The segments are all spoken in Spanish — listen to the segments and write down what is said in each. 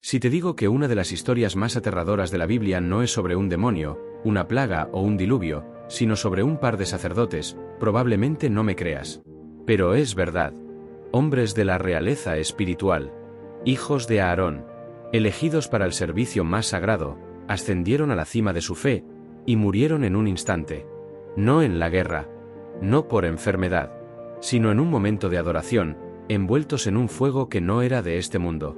Si te digo que una de las historias más aterradoras de la Biblia no es sobre un demonio, una plaga o un diluvio, sino sobre un par de sacerdotes, probablemente no me creas. Pero es verdad. Hombres de la realeza espiritual, hijos de Aarón, elegidos para el servicio más sagrado, ascendieron a la cima de su fe, y murieron en un instante. No en la guerra, no por enfermedad, sino en un momento de adoración, envueltos en un fuego que no era de este mundo.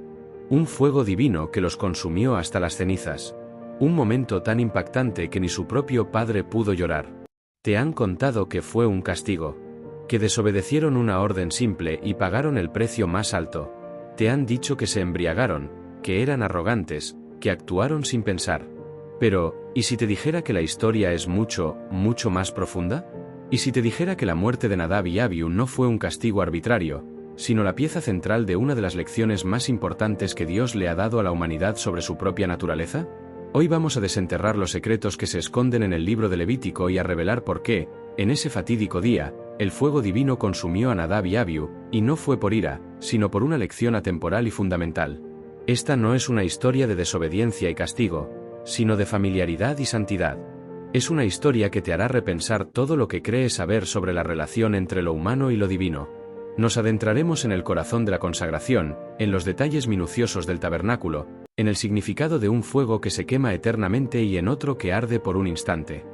Un fuego divino que los consumió hasta las cenizas. Un momento tan impactante que ni su propio padre pudo llorar. Te han contado que fue un castigo, que desobedecieron una orden simple y pagaron el precio más alto. Te han dicho que se embriagaron, que eran arrogantes, que actuaron sin pensar. Pero, ¿y si te dijera que la historia es mucho, mucho más profunda? ¿Y si te dijera que la muerte de Nadab y Abiú no fue un castigo arbitrario, sino la pieza central de una de las lecciones más importantes que Dios le ha dado a la humanidad sobre su propia naturaleza? Hoy vamos a desenterrar los secretos que se esconden en el libro de Levítico y a revelar por qué, en ese fatídico día, el fuego divino consumió a Nadab y Abiú, y no fue por ira, sino por una lección atemporal y fundamental. Esta no es una historia de desobediencia y castigo, sino de familiaridad y santidad. Es una historia que te hará repensar todo lo que crees saber sobre la relación entre lo humano y lo divino. Nos adentraremos en el corazón de la consagración, en los detalles minuciosos del tabernáculo, en el significado de un fuego que se quema eternamente y en otro que arde por un instante.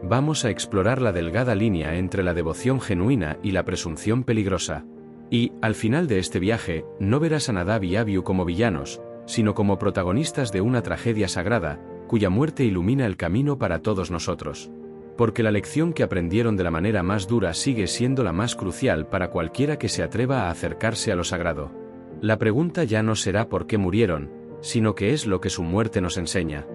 Vamos a explorar la delgada línea entre la devoción genuina y la presunción peligrosa. Y, al final de este viaje, no verás a Nadab y Abiú como villanos, sino como protagonistas de una tragedia sagrada, cuya muerte ilumina el camino para todos nosotros. Porque la lección que aprendieron de la manera más dura sigue siendo la más crucial para cualquiera que se atreva a acercarse a lo sagrado. La pregunta ya no será por qué murieron, sino qué es lo que su muerte nos enseña.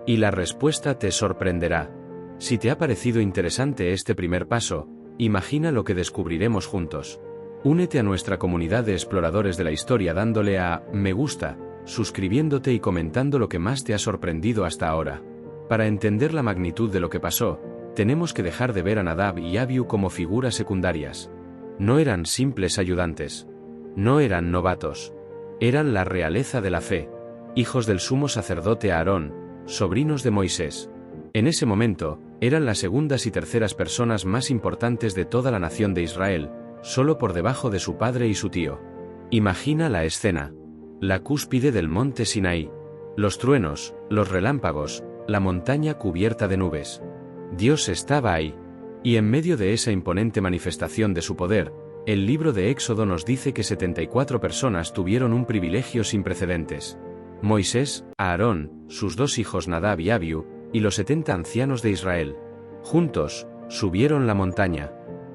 Y la respuesta te sorprenderá. Si te ha parecido interesante este primer paso, imagina lo que descubriremos juntos. Únete a nuestra comunidad de exploradores de la historia dándole a me gusta, suscribiéndote y comentando lo que más te ha sorprendido hasta ahora. Para entender la magnitud de lo que pasó, tenemos que dejar de ver a Nadab y Abiú como figuras secundarias. No eran simples ayudantes. No eran novatos. Eran la realeza de la fe, hijos del sumo sacerdote Aarón, sobrinos de Moisés. En ese momento, eran las segundas y terceras personas más importantes de toda la nación de Israel, solo por debajo de su padre y su tío. Imagina la escena. La cúspide del monte Sinaí. Los truenos, los relámpagos, la montaña cubierta de nubes. Dios estaba ahí. Y en medio de esa imponente manifestación de su poder, el libro de Éxodo nos dice que 74 personas tuvieron un privilegio sin precedentes. Moisés, Aarón, sus dos hijos Nadab y Abiú, y los 70 ancianos de Israel. Juntos, subieron la montaña.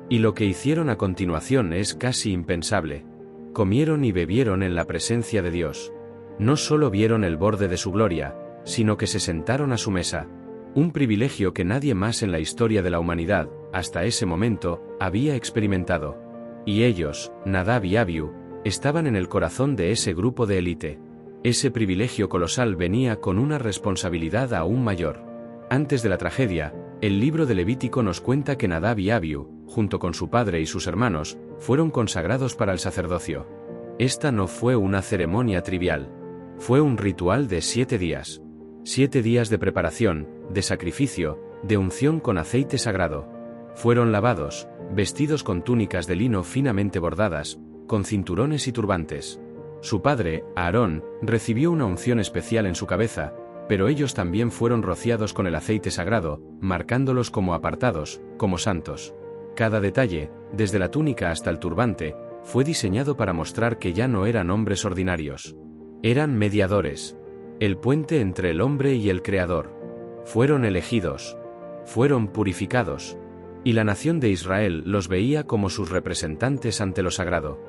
Y lo que hicieron a continuación es casi impensable. Comieron y bebieron en la presencia de Dios. No solo vieron el borde de su gloria, sino que se sentaron a su mesa. Un privilegio que nadie más en la historia de la humanidad, hasta ese momento, había experimentado. Y ellos, Nadab y Abiú, estaban en el corazón de ese grupo de élite. Ese privilegio colosal venía con una responsabilidad aún mayor. Antes de la tragedia, el libro de Levítico nos cuenta que Nadab y Abiú, junto con su padre y sus hermanos, fueron consagrados para el sacerdocio. Esta no fue una ceremonia trivial. Fue un ritual de 7 días. 7 días de preparación, de sacrificio, de unción con aceite sagrado. Fueron lavados, vestidos con túnicas de lino finamente bordadas, con cinturones y turbantes. Su padre, Aarón, recibió una unción especial en su cabeza, pero ellos también fueron rociados con el aceite sagrado, marcándolos como apartados, como santos. Cada detalle, desde la túnica hasta el turbante, fue diseñado para mostrar que ya no eran hombres ordinarios. Eran mediadores. El puente entre el hombre y el Creador. Fueron elegidos. Fueron purificados. Y la nación de Israel los veía como sus representantes ante lo sagrado.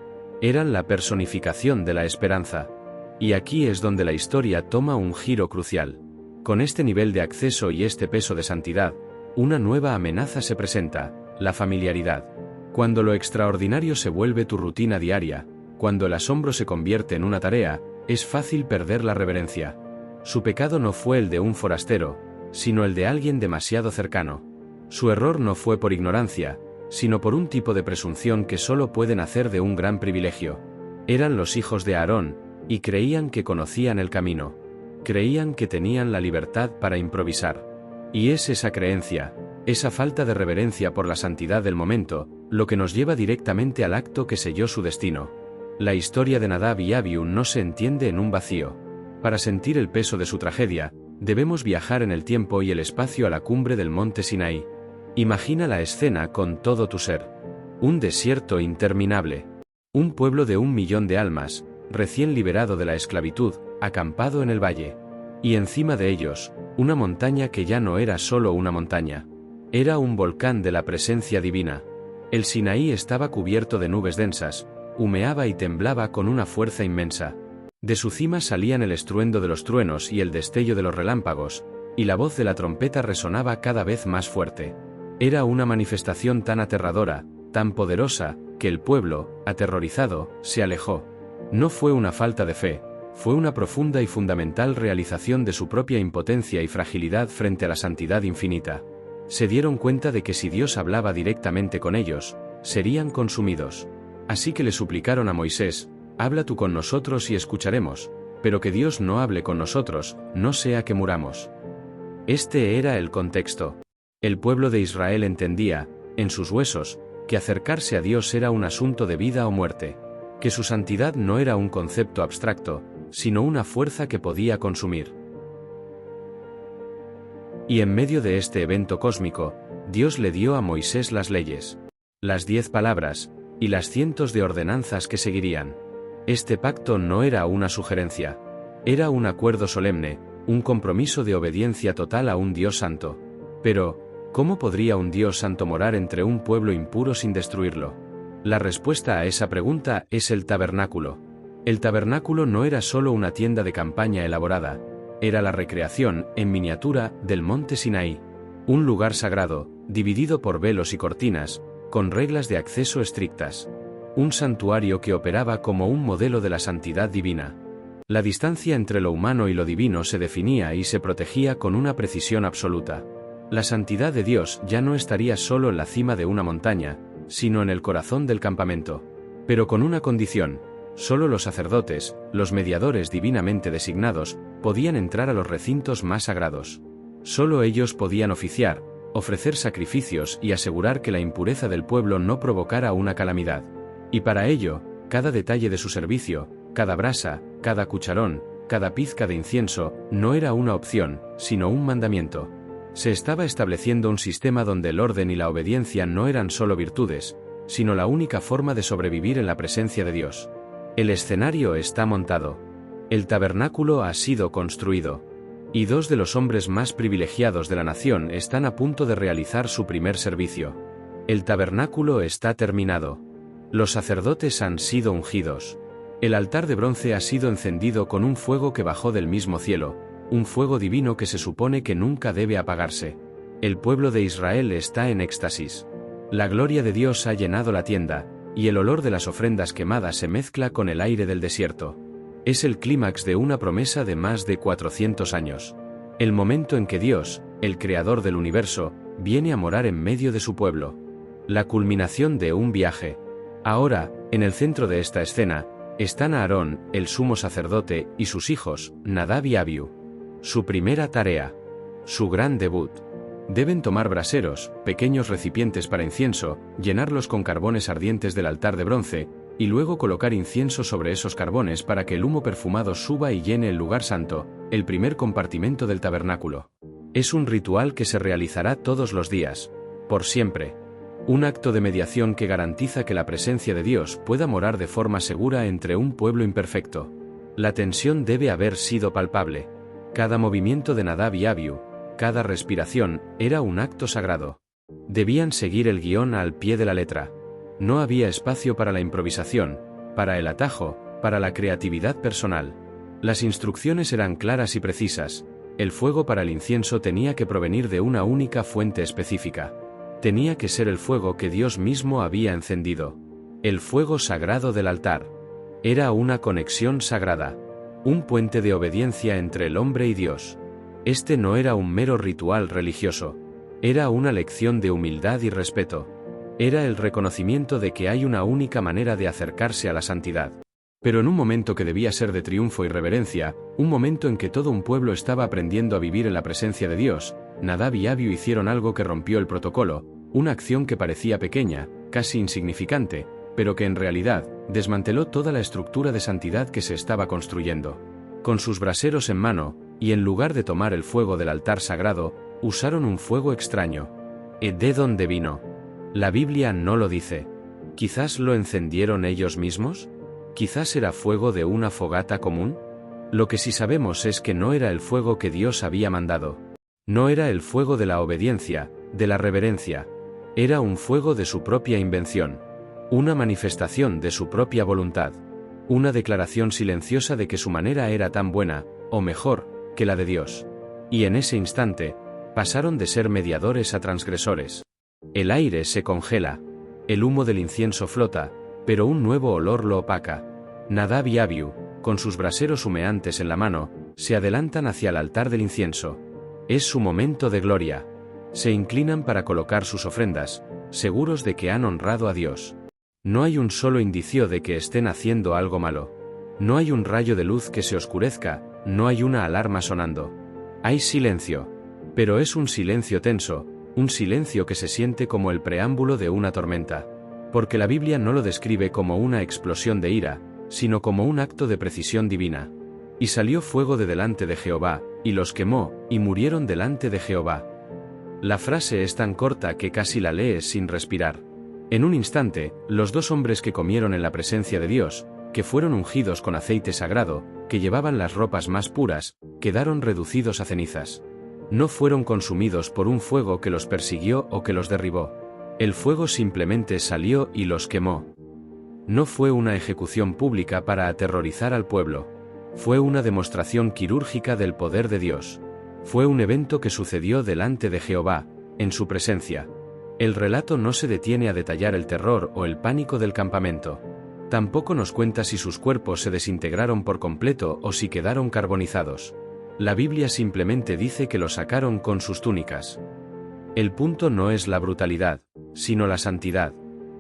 Eran la personificación de la esperanza. Y aquí es donde la historia toma un giro crucial. Con este nivel de acceso y este peso de santidad, una nueva amenaza se presenta, la familiaridad. Cuando lo extraordinario se vuelve tu rutina diaria, cuando el asombro se convierte en una tarea, es fácil perder la reverencia. Su pecado no fue el de un forastero, sino el de alguien demasiado cercano. Su error no fue por ignorancia, sino por un tipo de presunción que solo puede nacer de un gran privilegio. Eran los hijos de Aarón, y creían que conocían el camino. Creían que tenían la libertad para improvisar. Y es esa creencia, esa falta de reverencia por la santidad del momento, lo que nos lleva directamente al acto que selló su destino. La historia de Nadab y Abiú no se entiende en un vacío. Para sentir el peso de su tragedia, debemos viajar en el tiempo y el espacio a la cumbre del monte Sinaí. Imagina la escena con todo tu ser. Un desierto interminable. Un pueblo de 1 millón de almas, recién liberado de la esclavitud, acampado en el valle. Y encima de ellos, una montaña que ya no era solo una montaña. Era un volcán de la presencia divina. El Sinaí estaba cubierto de nubes densas, humeaba y temblaba con una fuerza inmensa. De su cima salían el estruendo de los truenos y el destello de los relámpagos, y la voz de la trompeta resonaba cada vez más fuerte. Era una manifestación tan aterradora, tan poderosa, que el pueblo, aterrorizado, se alejó. No fue una falta de fe, fue una profunda y fundamental realización de su propia impotencia y fragilidad frente a la santidad infinita. Se dieron cuenta de que si Dios hablaba directamente con ellos, serían consumidos. Así que le suplicaron a Moisés: habla tú con nosotros y escucharemos, pero que Dios no hable con nosotros, no sea que muramos. Este era el contexto. El pueblo de Israel entendía, en sus huesos, que acercarse a Dios era un asunto de vida o muerte, que su santidad no era un concepto abstracto, sino una fuerza que podía consumir. Y en medio de este evento cósmico, Dios le dio a Moisés las leyes, las 10 palabras, y las cientos de ordenanzas que seguirían. Este pacto no era una sugerencia, era un acuerdo solemne, un compromiso de obediencia total a un Dios santo. Pero, ¿cómo podría un Dios santo morar entre un pueblo impuro sin destruirlo? La respuesta a esa pregunta es el tabernáculo. El tabernáculo no era solo una tienda de campaña elaborada, era la recreación, en miniatura, del monte Sinaí. Un lugar sagrado, dividido por velos y cortinas, con reglas de acceso estrictas. Un santuario que operaba como un modelo de la santidad divina. La distancia entre lo humano y lo divino se definía y se protegía con una precisión absoluta. La santidad de Dios ya no estaría solo en la cima de una montaña, sino en el corazón del campamento. Pero con una condición: solo los sacerdotes, los mediadores divinamente designados, podían entrar a los recintos más sagrados. Solo ellos podían oficiar, ofrecer sacrificios y asegurar que la impureza del pueblo no provocara una calamidad. Y para ello, cada detalle de su servicio, cada brasa, cada cucharón, cada pizca de incienso, no era una opción, sino un mandamiento. Se estaba estableciendo un sistema donde el orden y la obediencia no eran solo virtudes, sino la única forma de sobrevivir en la presencia de Dios. El escenario está montado. El tabernáculo ha sido construido. Y 2 de los hombres más privilegiados de la nación están a punto de realizar su primer servicio. El tabernáculo está terminado. Los sacerdotes han sido ungidos. El altar de bronce ha sido encendido con un fuego que bajó del mismo cielo, un fuego divino que se supone que nunca debe apagarse. El pueblo de Israel está en éxtasis. La gloria de Dios ha llenado la tienda, y el olor de las ofrendas quemadas se mezcla con el aire del desierto. Es el clímax de una promesa de más de 400 años. El momento en que Dios, el creador del universo, viene a morar en medio de su pueblo. La culminación de un viaje. Ahora, en el centro de esta escena, están Aarón, el sumo sacerdote, y sus hijos, Nadab y Abiú. Su primera tarea. Su gran debut. Deben tomar braseros, pequeños recipientes para incienso, llenarlos con carbones ardientes del altar de bronce, y luego colocar incienso sobre esos carbones para que el humo perfumado suba y llene el lugar santo, el primer compartimento del tabernáculo. Es un ritual que se realizará todos los días, por siempre. Un acto de mediación que garantiza que la presencia de Dios pueda morar de forma segura entre un pueblo imperfecto. La tensión debe haber sido palpable. Cada movimiento de Nadab y Abiú, cada respiración, era un acto sagrado. Debían seguir el guión al pie de la letra. No había espacio para la improvisación, para el atajo, para la creatividad personal. Las instrucciones eran claras y precisas. El fuego para el incienso tenía que provenir de una única fuente específica. Tenía que ser el fuego que Dios mismo había encendido. El fuego sagrado del altar. Era una conexión sagrada. Un puente de obediencia entre el hombre y Dios. Este no era un mero ritual religioso. Era una lección de humildad y respeto. Era el reconocimiento de que hay una única manera de acercarse a la santidad. Pero en un momento que debía ser de triunfo y reverencia, un momento en que todo un pueblo estaba aprendiendo a vivir en la presencia de Dios, Nadab y Abiú hicieron algo que rompió el protocolo, una acción que parecía pequeña, casi insignificante, pero que en realidad desmanteló toda la estructura de santidad que se estaba construyendo. Con sus braseros en mano, y en lugar de tomar el fuego del altar sagrado, usaron un fuego extraño. ¿De dónde vino? La Biblia no lo dice. ¿Quizás lo encendieron ellos mismos? ¿Quizás era fuego de una fogata común? Lo que sí sabemos es que no era el fuego que Dios había mandado. No era el fuego de la obediencia, de la reverencia. Era un fuego de su propia invención. Una manifestación de su propia voluntad. Una declaración silenciosa de que su manera era tan buena, o mejor, que la de Dios. Y en ese instante, pasaron de ser mediadores a transgresores. El aire se congela. El humo del incienso flota, pero un nuevo olor lo opaca. Nadab y Abiú, con sus braseros humeantes en la mano, se adelantan hacia el altar del incienso. Es su momento de gloria. Se inclinan para colocar sus ofrendas, seguros de que han honrado a Dios. No hay un solo indicio de que estén haciendo algo malo. No hay un rayo de luz que se oscurezca, no hay una alarma sonando. Hay silencio. Pero es un silencio tenso, un silencio que se siente como el preámbulo de una tormenta. Porque la Biblia no lo describe como una explosión de ira, sino como un acto de precisión divina. Y salió fuego de delante de Jehová, y los quemó, y murieron delante de Jehová. La frase es tan corta que casi la lees sin respirar. En un instante, los dos hombres que comieron en la presencia de Dios, que fueron ungidos con aceite sagrado, que llevaban las ropas más puras, quedaron reducidos a cenizas. No fueron consumidos por un fuego que los persiguió o que los derribó. El fuego simplemente salió y los quemó. No fue una ejecución pública para aterrorizar al pueblo. Fue una demostración quirúrgica del poder de Dios. Fue un evento que sucedió delante de Jehová, en su presencia. El relato no se detiene a detallar el terror o el pánico del campamento. Tampoco nos cuenta si sus cuerpos se desintegraron por completo o si quedaron carbonizados. La Biblia simplemente dice que los sacaron con sus túnicas. El punto no es la brutalidad, sino la santidad.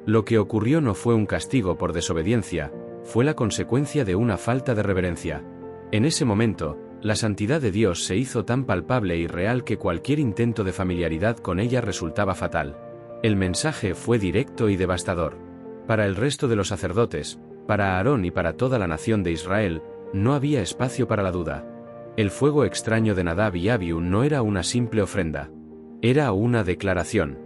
Lo que ocurrió no fue un castigo por desobediencia, fue la consecuencia de una falta de reverencia. En ese momento, la santidad de Dios se hizo tan palpable y real que cualquier intento de familiaridad con ella resultaba fatal. El mensaje fue directo y devastador. Para el resto de los sacerdotes, para Aarón y para toda la nación de Israel, no había espacio para la duda. El fuego extraño de Nadab y Abiú no era una simple ofrenda. Era una declaración.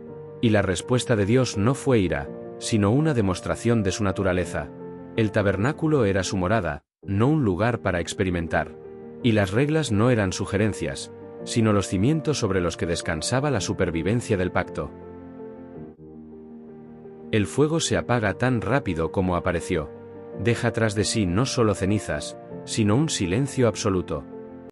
Y la respuesta de Dios no fue ira, sino una demostración de su naturaleza. El tabernáculo era su morada, no un lugar para experimentar. Y las reglas no eran sugerencias, sino los cimientos sobre los que descansaba la supervivencia del pacto. El fuego se apaga tan rápido como apareció. Deja tras de sí no solo cenizas, sino un silencio absoluto.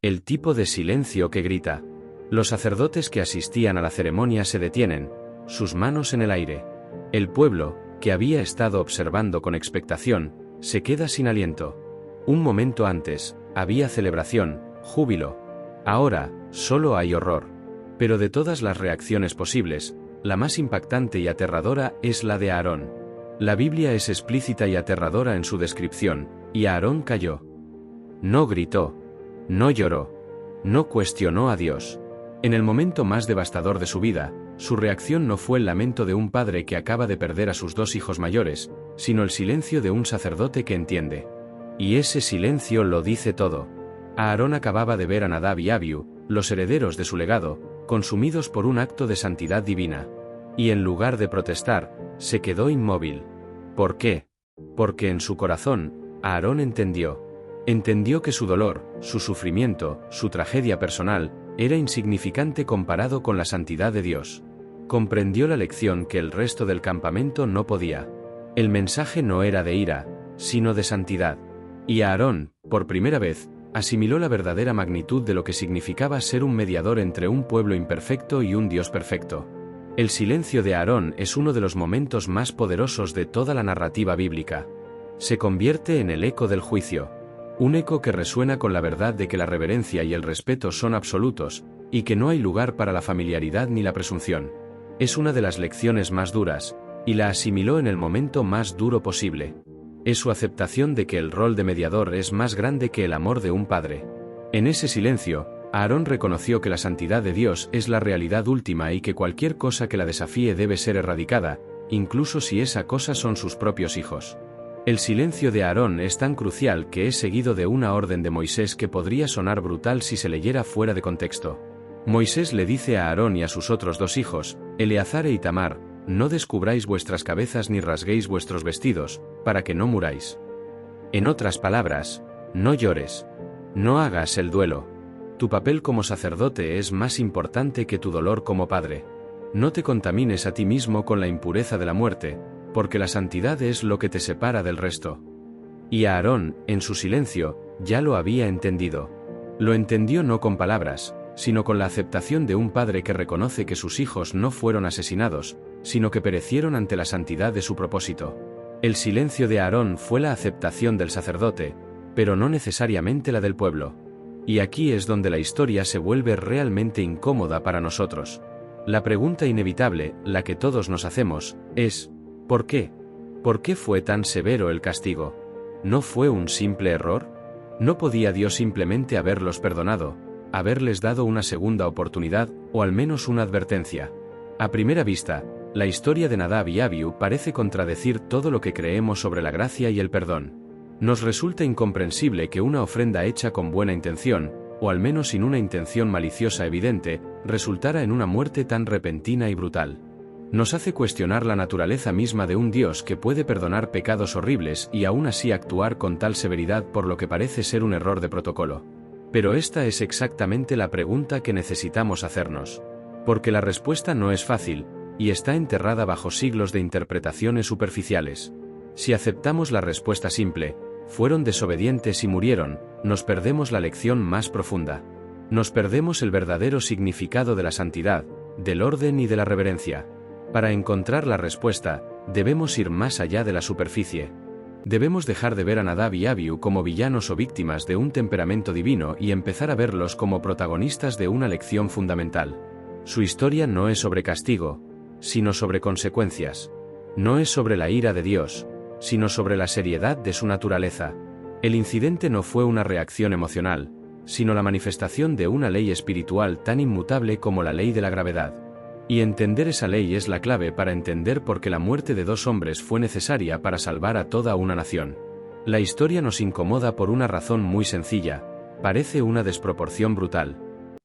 El tipo de silencio que grita. Los sacerdotes que asistían a la ceremonia se detienen, sus manos en el aire. El pueblo, que había estado observando con expectación, se queda sin aliento. Un momento antes, había celebración, júbilo. Ahora, solo hay horror. Pero de todas las reacciones posibles, la más impactante y aterradora es la de Aarón. La Biblia es explícita y aterradora en su descripción, y Aarón calló. No gritó. No lloró. No cuestionó a Dios. En el momento más devastador de su vida, su reacción no fue el lamento de un padre que acaba de perder a sus dos hijos mayores, sino el silencio de un sacerdote que entiende. Y ese silencio lo dice todo. Aarón acababa de ver a Nadab y Abiú, los herederos de su legado, consumidos por un acto de santidad divina. Y en lugar de protestar, se quedó inmóvil. ¿Por qué? Porque en su corazón, Aarón entendió. Entendió que su dolor, su sufrimiento, su tragedia personal, era insignificante comparado con la santidad de Dios. Comprendió la lección que el resto del campamento no podía. El mensaje no era de ira, sino de santidad. Y Aarón, por primera vez, asimiló la verdadera magnitud de lo que significaba ser un mediador entre un pueblo imperfecto y un Dios perfecto. El silencio de Aarón es uno de los momentos más poderosos de toda la narrativa bíblica. Se convierte en el eco del juicio. Un eco que resuena con la verdad de que la reverencia y el respeto son absolutos, y que no hay lugar para la familiaridad ni la presunción. Es una de las lecciones más duras, y la asimiló en el momento más duro posible. Es su aceptación de que el rol de mediador es más grande que el amor de un padre. En ese silencio, Aarón reconoció que la santidad de Dios es la realidad última y que cualquier cosa que la desafíe debe ser erradicada, incluso si esa cosa son sus propios hijos. El silencio de Aarón es tan crucial que es seguido de una orden de Moisés que podría sonar brutal si se leyera fuera de contexto. Moisés le dice a Aarón y a sus otros 2 hijos, Eleazar e Itamar, no descubráis vuestras cabezas ni rasguéis vuestros vestidos, para que no muráis. En otras palabras, no llores. No hagas el duelo. Tu papel como sacerdote es más importante que tu dolor como padre. No te contamines a ti mismo con la impureza de la muerte, porque la santidad es lo que te separa del resto. Y Aarón, en su silencio, ya lo había entendido. Lo entendió no con palabras, sino con la aceptación de un padre que reconoce que sus hijos no fueron asesinados, sino que perecieron ante la santidad de su propósito. El silencio de Aarón fue la aceptación del sacerdote, pero no necesariamente la del pueblo. Y aquí es donde la historia se vuelve realmente incómoda para nosotros. La pregunta inevitable, la que todos nos hacemos, es, ¿por qué? ¿Por qué fue tan severo el castigo? ¿No fue un simple error? ¿No podía Dios simplemente haberlos perdonado, haberles dado una segunda oportunidad, o al menos una advertencia? A primera vista, la historia de Nadab y Abiú parece contradecir todo lo que creemos sobre la gracia y el perdón. Nos resulta incomprensible que una ofrenda hecha con buena intención, o al menos sin una intención maliciosa evidente, resultara en una muerte tan repentina y brutal. Nos hace cuestionar la naturaleza misma de un Dios que puede perdonar pecados horribles y aún así actuar con tal severidad por lo que parece ser un error de protocolo. Pero esta es exactamente la pregunta que necesitamos hacernos. Porque la respuesta no es fácil, y está enterrada bajo siglos de interpretaciones superficiales. Si aceptamos la respuesta simple, fueron desobedientes y murieron, nos perdemos la lección más profunda. Nos perdemos el verdadero significado de la santidad, del orden y de la reverencia. Para encontrar la respuesta, debemos ir más allá de la superficie. Debemos dejar de ver a Nadab y Abiú como villanos o víctimas de un temperamento divino y empezar a verlos como protagonistas de una lección fundamental. Su historia no es sobre castigo, sino sobre consecuencias. No es sobre la ira de Dios, sino sobre la seriedad de su naturaleza. El incidente no fue una reacción emocional, sino la manifestación de una ley espiritual tan inmutable como la ley de la gravedad. Y entender esa ley es la clave para entender por qué la muerte de 2 hombres fue necesaria para salvar a toda una nación. La historia nos incomoda por una razón muy sencilla, parece una desproporción brutal.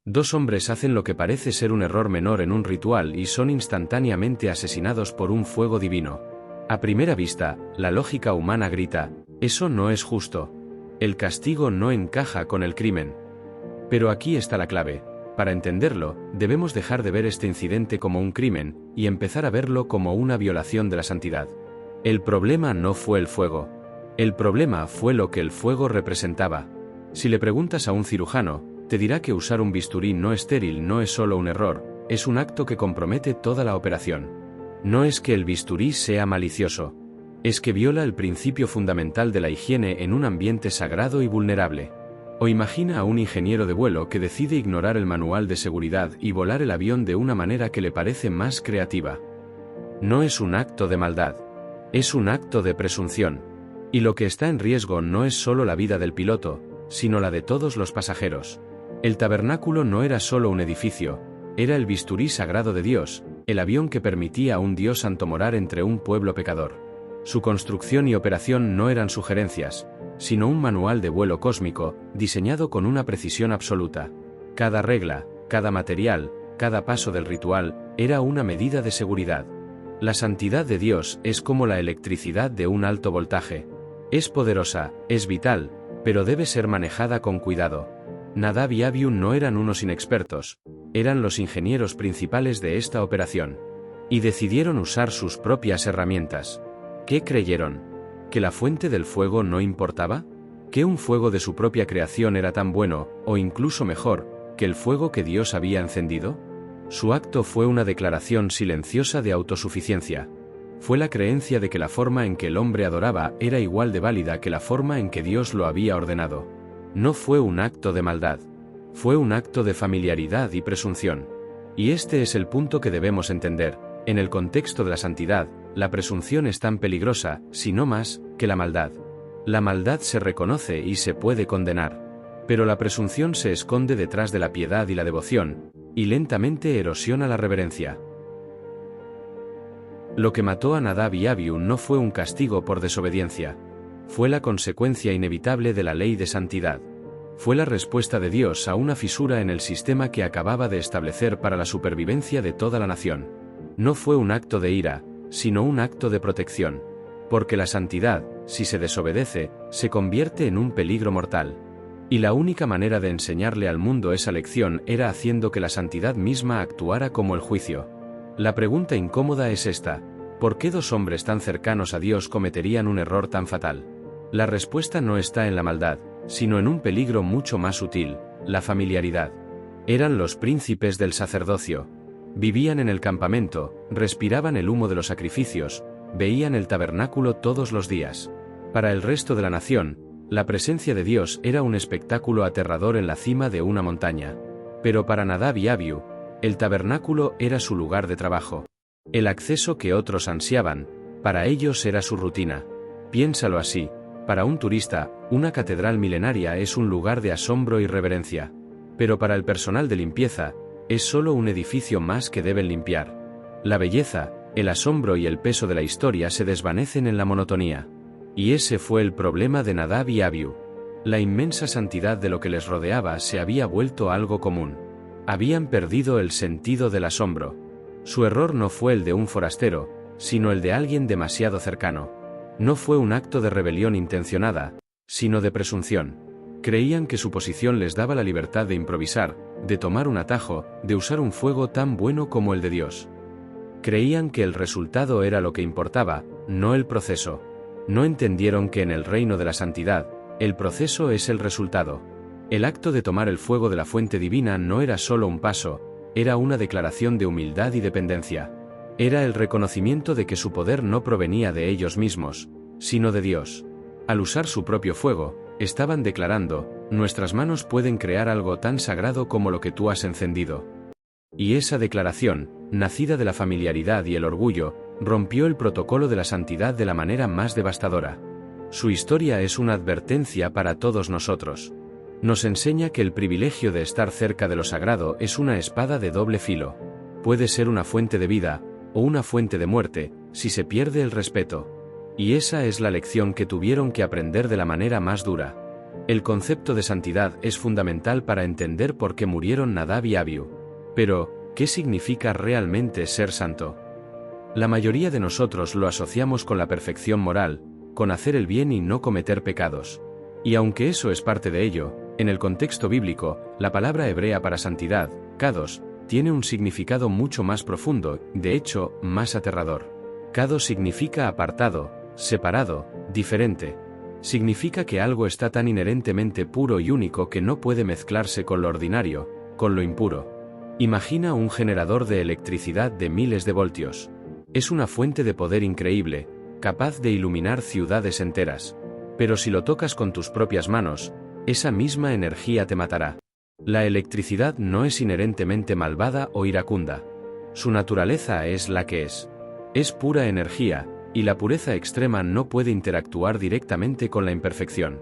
2 hombres hacen lo que parece ser un error menor en un ritual y son instantáneamente asesinados por un fuego divino. A primera vista, la lógica humana grita, eso no es justo. El castigo no encaja con el crimen. Pero aquí está la clave. Para entenderlo, debemos dejar de ver este incidente como un crimen, y empezar a verlo como una violación de la santidad. El problema no fue el fuego. El problema fue lo que el fuego representaba. Si le preguntas a un cirujano, te dirá que usar un bisturí no estéril no es solo un error, es un acto que compromete toda la operación. No es que el bisturí sea malicioso. Es que viola el principio fundamental de la higiene en un ambiente sagrado y vulnerable. O imagina a un ingeniero de vuelo que decide ignorar el manual de seguridad y volar el avión de una manera que le parece más creativa. No es un acto de maldad. Es un acto de presunción. Y lo que está en riesgo no es solo la vida del piloto, sino la de todos los pasajeros. El tabernáculo no era solo un edificio, era el bisturí sagrado de Dios, el avión que permitía a un Dios santo morar entre un pueblo pecador. Su construcción y operación no eran sugerencias, sino un manual de vuelo cósmico, diseñado con una precisión absoluta. Cada regla, cada material, cada paso del ritual, era una medida de seguridad. La santidad de Dios es como la electricidad de un alto voltaje. Es poderosa, es vital, pero debe ser manejada con cuidado. Nadab y Abiú no eran unos inexpertos, eran los ingenieros principales de esta operación. Y decidieron usar sus propias herramientas. ¿Qué creyeron? ¿Que la fuente del fuego no importaba? ¿Que un fuego de su propia creación era tan bueno, o incluso mejor, que el fuego que Dios había encendido? Su acto fue una declaración silenciosa de autosuficiencia. Fue la creencia de que la forma en que el hombre adoraba era igual de válida que la forma en que Dios lo había ordenado. No fue un acto de maldad. Fue un acto de familiaridad y presunción. Y este es el punto que debemos entender. En el contexto de la santidad, la presunción es tan peligrosa, si no más, que la maldad. La maldad se reconoce y se puede condenar. Pero la presunción se esconde detrás de la piedad y la devoción, y lentamente erosiona la reverencia. Lo que mató a Nadab y Abiú no fue un castigo por desobediencia. Fue la consecuencia inevitable de la ley de santidad. Fue la respuesta de Dios a una fisura en el sistema que acababa de establecer para la supervivencia de toda la nación. No fue un acto de ira, sino un acto de protección. Porque la santidad, si se desobedece, se convierte en un peligro mortal. Y la única manera de enseñarle al mundo esa lección era haciendo que la santidad misma actuara como el juicio. La pregunta incómoda es esta: ¿por qué dos hombres tan cercanos a Dios cometerían un error tan fatal? La respuesta no está en la maldad, sino en un peligro mucho más sutil, la familiaridad. Eran los príncipes del sacerdocio. Vivían en el campamento, respiraban el humo de los sacrificios, veían el tabernáculo todos los días. Para el resto de la nación, la presencia de Dios era un espectáculo aterrador en la cima de una montaña. Pero para Nadab y Abiú, el tabernáculo era su lugar de trabajo. El acceso que otros ansiaban, para ellos era su rutina. Piénsalo así: para un turista, una catedral milenaria es un lugar de asombro y reverencia. Pero para el personal de limpieza, es solo un edificio más que deben limpiar. La belleza, el asombro y el peso de la historia se desvanecen en la monotonía. Y ese fue el problema de Nadab y Abiú. La inmensa santidad de lo que les rodeaba se había vuelto algo común. Habían perdido el sentido del asombro. Su error no fue el de un forastero, sino el de alguien demasiado cercano. No fue un acto de rebelión intencionada, sino de presunción. Creían que su posición les daba la libertad de improvisar, de tomar un atajo, de usar un fuego tan bueno como el de Dios. Creían que el resultado era lo que importaba, no el proceso. No entendieron que en el reino de la santidad, el proceso es el resultado. El acto de tomar el fuego de la fuente divina no era solo un paso, era una declaración de humildad y dependencia. Era el reconocimiento de que su poder no provenía de ellos mismos, sino de Dios. Al usar su propio fuego, estaban declarando: nuestras manos pueden crear algo tan sagrado como lo que tú has encendido. Y esa declaración, nacida de la familiaridad y el orgullo, rompió el protocolo de la santidad de la manera más devastadora. Su historia es una advertencia para todos nosotros. Nos enseña que el privilegio de estar cerca de lo sagrado es una espada de doble filo. Puede ser una fuente de vida, o una fuente de muerte, si se pierde el respeto. Y esa es la lección que tuvieron que aprender de la manera más dura. El concepto de santidad es fundamental para entender por qué murieron Nadab y Abiú. Pero, ¿qué significa realmente ser santo? La mayoría de nosotros lo asociamos con la perfección moral, con hacer el bien y no cometer pecados. Y aunque eso es parte de ello, en el contexto bíblico, la palabra hebrea para santidad, kadosh, tiene un significado mucho más profundo, de hecho, más aterrador. Kadosh significa apartado, separado, diferente. Significa que algo está tan inherentemente puro y único que no puede mezclarse con lo ordinario, con lo impuro. Imagina un generador de electricidad de miles de voltios. Es una fuente de poder increíble, capaz de iluminar ciudades enteras. Pero si lo tocas con tus propias manos, esa misma energía te matará. La electricidad no es inherentemente malvada o iracunda. Su naturaleza es la que es. Es pura energía, y la pureza extrema no puede interactuar directamente con la imperfección.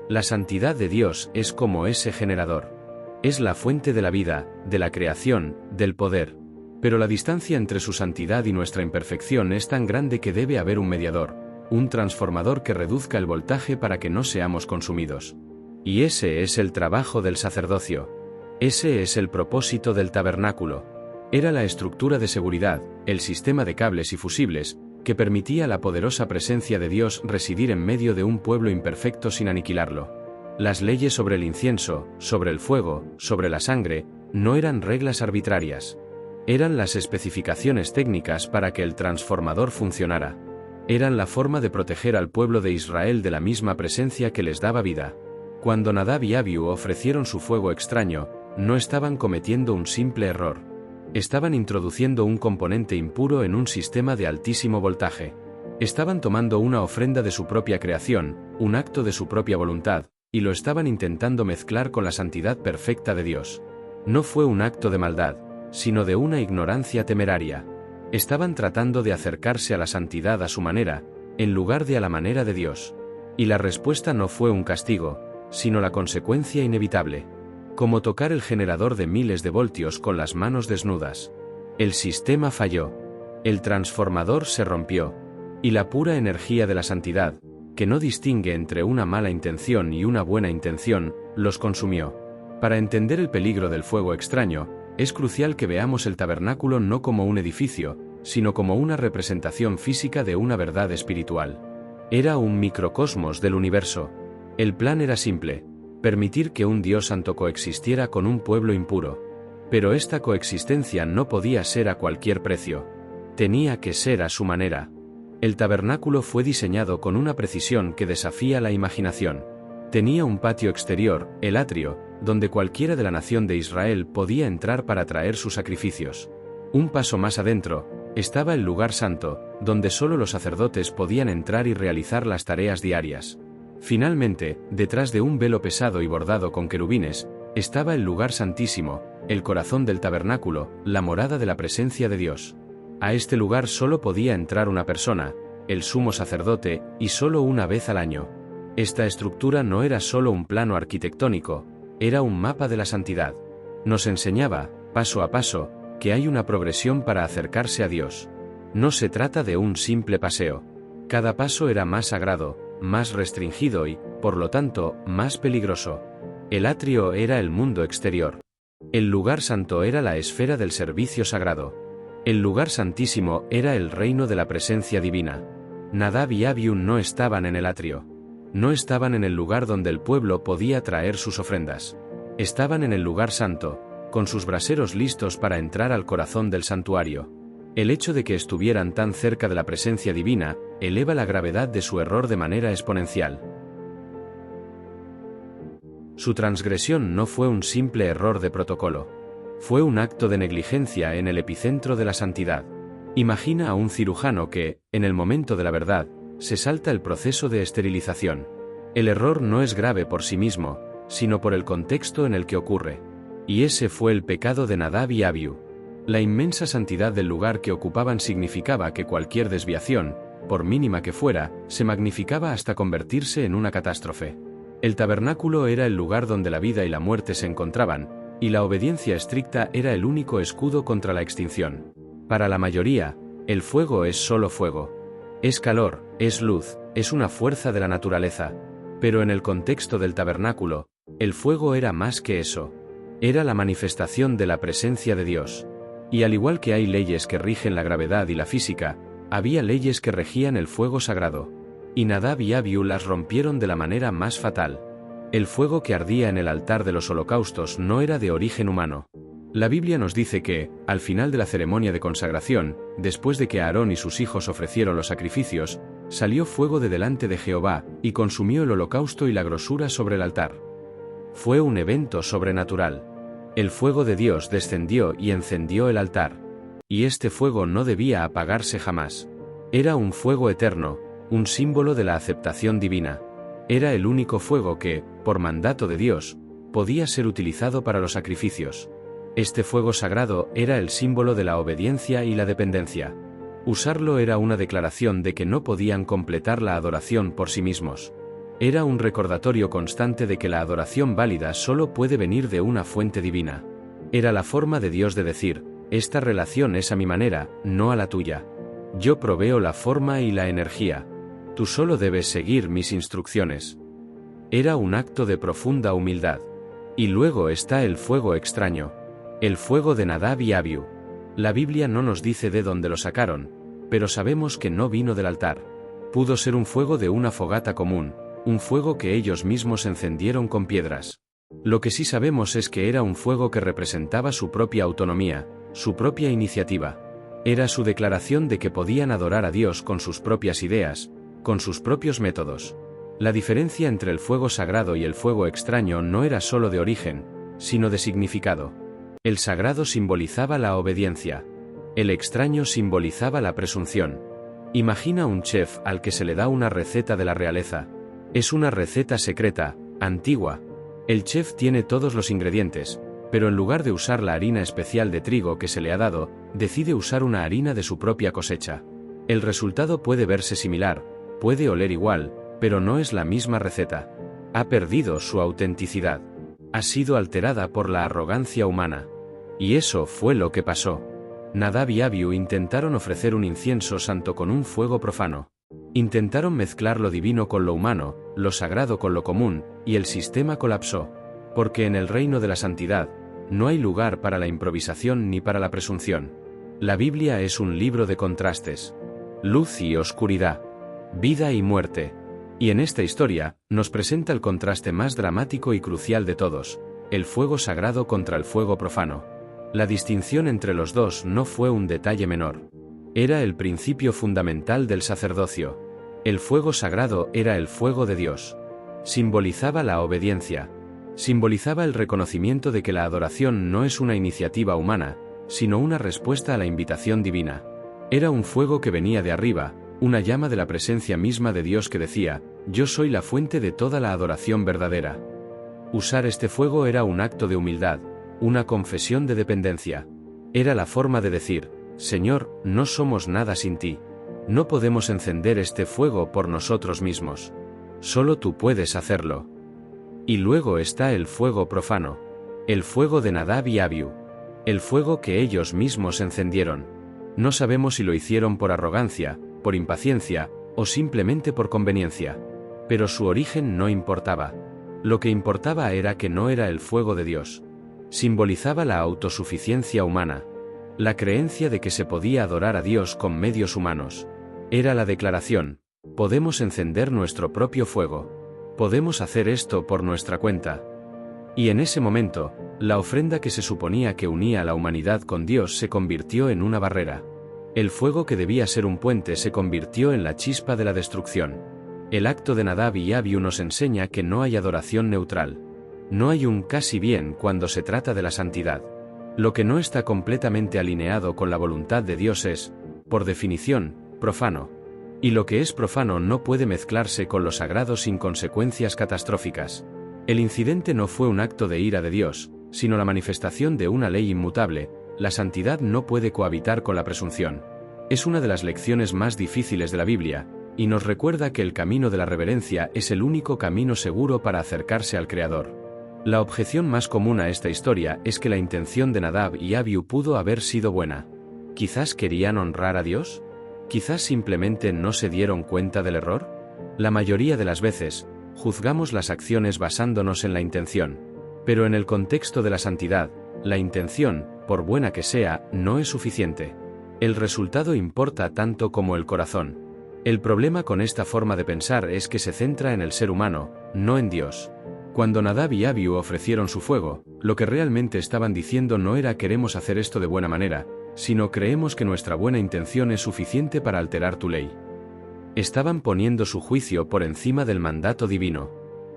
La santidad de Dios es como ese generador. Es la fuente de la vida, de la creación, del poder. Pero la distancia entre su santidad y nuestra imperfección es tan grande que debe haber un mediador, un transformador que reduzca el voltaje para que no seamos consumidos. Y ese es el trabajo del sacerdocio. Ese es el propósito del tabernáculo. Era la estructura de seguridad, el sistema de cables y fusibles, que permitía a la poderosa presencia de Dios residir en medio de un pueblo imperfecto sin aniquilarlo. Las leyes sobre el incienso, sobre el fuego, sobre la sangre, no eran reglas arbitrarias. Eran las especificaciones técnicas para que el transformador funcionara. Eran la forma de proteger al pueblo de Israel de la misma presencia que les daba vida. Cuando Nadab y Abiú ofrecieron su fuego extraño, no estaban cometiendo un simple error. Estaban introduciendo un componente impuro en un sistema de altísimo voltaje. Estaban tomando una ofrenda de su propia creación, un acto de su propia voluntad, y lo estaban intentando mezclar con la santidad perfecta de Dios. No fue un acto de maldad, sino de una ignorancia temeraria. Estaban tratando de acercarse a la santidad a su manera, en lugar de a la manera de Dios. Y la respuesta no fue un castigo, sino la consecuencia inevitable. Como tocar el generador de miles de voltios con las manos desnudas. El sistema falló. El transformador se rompió. Y la pura energía de la santidad, que no distingue entre una mala intención y una buena intención, los consumió. Para entender el peligro del fuego extraño, es crucial que veamos el tabernáculo no como un edificio, sino como una representación física de una verdad espiritual. Era un microcosmos del universo. El plan era simple: permitir que un Dios santo coexistiera con un pueblo impuro. Pero esta coexistencia no podía ser a cualquier precio. Tenía que ser a su manera. El tabernáculo fue diseñado con una precisión que desafía la imaginación. Tenía un patio exterior, el atrio, donde cualquiera de la nación de Israel podía entrar para traer sus sacrificios. Un paso más adentro, estaba el lugar santo, donde solo los sacerdotes podían entrar y realizar las tareas diarias. Finalmente, detrás de un velo pesado y bordado con querubines, estaba el lugar santísimo, el corazón del tabernáculo, la morada de la presencia de Dios. A este lugar solo podía entrar una persona, el sumo sacerdote, y solo una vez al año. Esta estructura no era solo un plano arquitectónico, era un mapa de la santidad. Nos enseñaba, paso a paso, que hay una progresión para acercarse a Dios. No se trata de un simple paseo. Cada paso era más sagrado, más restringido y, por lo tanto, más peligroso. El atrio era el mundo exterior. El lugar santo era la esfera del servicio sagrado. El lugar santísimo era el reino de la presencia divina. Nadab y Abiú no estaban en el atrio. No estaban en el lugar donde el pueblo podía traer sus ofrendas. Estaban en el lugar santo, con sus braseros listos para entrar al corazón del santuario. El hecho de que estuvieran tan cerca de la presencia divina, eleva la gravedad de su error de manera exponencial. Su transgresión no fue un simple error de protocolo. Fue un acto de negligencia en el epicentro de la santidad. Imagina a un cirujano que, en el momento de la verdad, se salta el proceso de esterilización. El error no es grave por sí mismo, sino por el contexto en el que ocurre. Y ese fue el pecado de Nadab y Abiú. La inmensa santidad del lugar que ocupaban significaba que cualquier desviación, por mínima que fuera, se magnificaba hasta convertirse en una catástrofe. El tabernáculo era el lugar donde la vida y la muerte se encontraban, y la obediencia estricta era el único escudo contra la extinción. Para la mayoría, el fuego es solo fuego. Es calor, es luz, es una fuerza de la naturaleza. Pero en el contexto del tabernáculo, el fuego era más que eso. Era la manifestación de la presencia de Dios. Y al igual que hay leyes que rigen la gravedad y la física, había leyes que regían el fuego sagrado. Y Nadab y Abiú las rompieron de la manera más fatal. El fuego que ardía en el altar de los holocaustos no era de origen humano. La Biblia nos dice que, al final de la ceremonia de consagración, después de que Aarón y sus hijos ofrecieron los sacrificios, salió fuego de delante de Jehová, y consumió el holocausto y la grosura sobre el altar. Fue un evento sobrenatural. El fuego de Dios descendió y encendió el altar. Y este fuego no debía apagarse jamás. Era un fuego eterno, un símbolo de la aceptación divina. Era el único fuego que, por mandato de Dios, podía ser utilizado para los sacrificios. Este fuego sagrado era el símbolo de la obediencia y la dependencia. Usarlo era una declaración de que no podían completar la adoración por sí mismos. Era un recordatorio constante de que la adoración válida solo puede venir de una fuente divina. Era la forma de Dios de decir: esta relación es a mi manera, no a la tuya. Yo proveo la forma y la energía. Tú solo debes seguir mis instrucciones. Era un acto de profunda humildad. Y luego está el fuego extraño. El fuego de Nadab y Abiú. La Biblia no nos dice de dónde lo sacaron, pero sabemos que no vino del altar. Pudo ser un fuego de una fogata común, un fuego que ellos mismos encendieron con piedras. Lo que sí sabemos es que era un fuego que representaba su propia autonomía, su propia iniciativa. Era su declaración de que podían adorar a Dios con sus propias ideas, con sus propios métodos. La diferencia entre el fuego sagrado y el fuego extraño no era solo de origen, sino de significado. El sagrado simbolizaba la obediencia. El extraño simbolizaba la presunción. Imagina un chef al que se le da una receta de la realeza. Es una receta secreta, antigua. El chef tiene todos los ingredientes, pero en lugar de usar la harina especial de trigo que se le ha dado, decide usar una harina de su propia cosecha. El resultado puede verse similar, Puede oler igual, pero no es la misma receta. Ha perdido su autenticidad. Ha sido alterada por la arrogancia humana. Y eso fue lo que pasó. Nadab y Abiú intentaron ofrecer un incienso santo con un fuego profano. Intentaron mezclar lo divino con lo humano, lo sagrado con lo común, y el sistema colapsó. Porque en el reino de la santidad, no hay lugar para la improvisación ni para la presunción. La Biblia es un libro de contrastes. Luz y oscuridad. Vida y muerte. Y en esta historia, nos presenta el contraste más dramático y crucial de todos, el fuego sagrado contra el fuego profano. La distinción entre los dos no fue un detalle menor. Era el principio fundamental del sacerdocio. El fuego sagrado era el fuego de Dios. Simbolizaba la obediencia. Simbolizaba el reconocimiento de que la adoración no es una iniciativa humana, sino una respuesta a la invitación divina. Era un fuego que venía de arriba, una llama de la presencia misma de Dios que decía: yo soy la fuente de toda la adoración verdadera. Usar este fuego era un acto de humildad, una confesión de dependencia. Era la forma de decir: Señor, no somos nada sin ti. No podemos encender este fuego por nosotros mismos. Solo tú puedes hacerlo. Y luego está el fuego profano. El fuego de Nadab y Abiú. El fuego que ellos mismos encendieron. No sabemos si lo hicieron por arrogancia, por impaciencia, o simplemente por conveniencia. Pero su origen no importaba. Lo que importaba era que no era el fuego de Dios. Simbolizaba la autosuficiencia humana. La creencia de que se podía adorar a Dios con medios humanos. Era la declaración: podemos encender nuestro propio fuego. Podemos hacer esto por nuestra cuenta. Y en ese momento, la ofrenda que se suponía que unía a la humanidad con Dios se convirtió en una barrera. El fuego que debía ser un puente se convirtió en la chispa de la destrucción. El acto de Nadab y Abiú nos enseña que no hay adoración neutral. No hay un casi bien cuando se trata de la santidad. Lo que no está completamente alineado con la voluntad de Dios es, por definición, profano. Y lo que es profano no puede mezclarse con lo sagrado sin consecuencias catastróficas. El incidente no fue un acto de ira de Dios, sino la manifestación de una ley inmutable. La santidad no puede cohabitar con la presunción. Es una de las lecciones más difíciles de la Biblia, y nos recuerda que el camino de la reverencia es el único camino seguro para acercarse al Creador. La objeción más común a esta historia es que la intención de Nadab y Abiú pudo haber sido buena. ¿Quizás querían honrar a Dios? ¿Quizás simplemente no se dieron cuenta del error? La mayoría de las veces, juzgamos las acciones basándonos en la intención. Pero en el contexto de la santidad, la intención, por buena que sea, no es suficiente. El resultado importa tanto como el corazón. El problema con esta forma de pensar es que se centra en el ser humano, no en Dios. Cuando Nadab y Abiú ofrecieron su fuego, lo que realmente estaban diciendo no era queremos hacer esto de buena manera, sino creemos que nuestra buena intención es suficiente para alterar tu ley. Estaban poniendo su juicio por encima del mandato divino.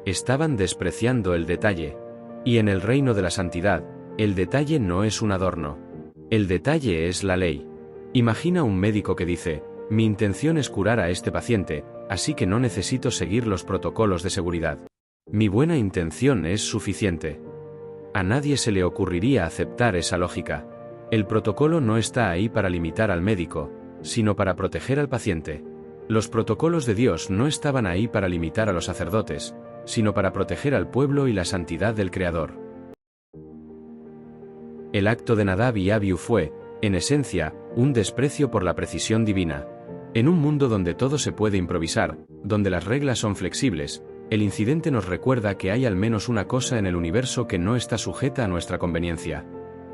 Estaban despreciando el detalle. Y en el reino de la santidad, el detalle no es un adorno. El detalle es la ley. Imagina un médico que dice: mi intención es curar a este paciente, así que no necesito seguir los protocolos de seguridad. Mi buena intención es suficiente. A nadie se le ocurriría aceptar esa lógica. El protocolo no está ahí para limitar al médico, sino para proteger al paciente. Los protocolos de Dios no estaban ahí para limitar a los sacerdotes, sino para proteger al pueblo y la santidad del Creador. El acto de Nadab y Abiú fue, en esencia, un desprecio por la precisión divina. En un mundo donde todo se puede improvisar, donde las reglas son flexibles, el incidente nos recuerda que hay al menos una cosa en el universo que no está sujeta a nuestra conveniencia.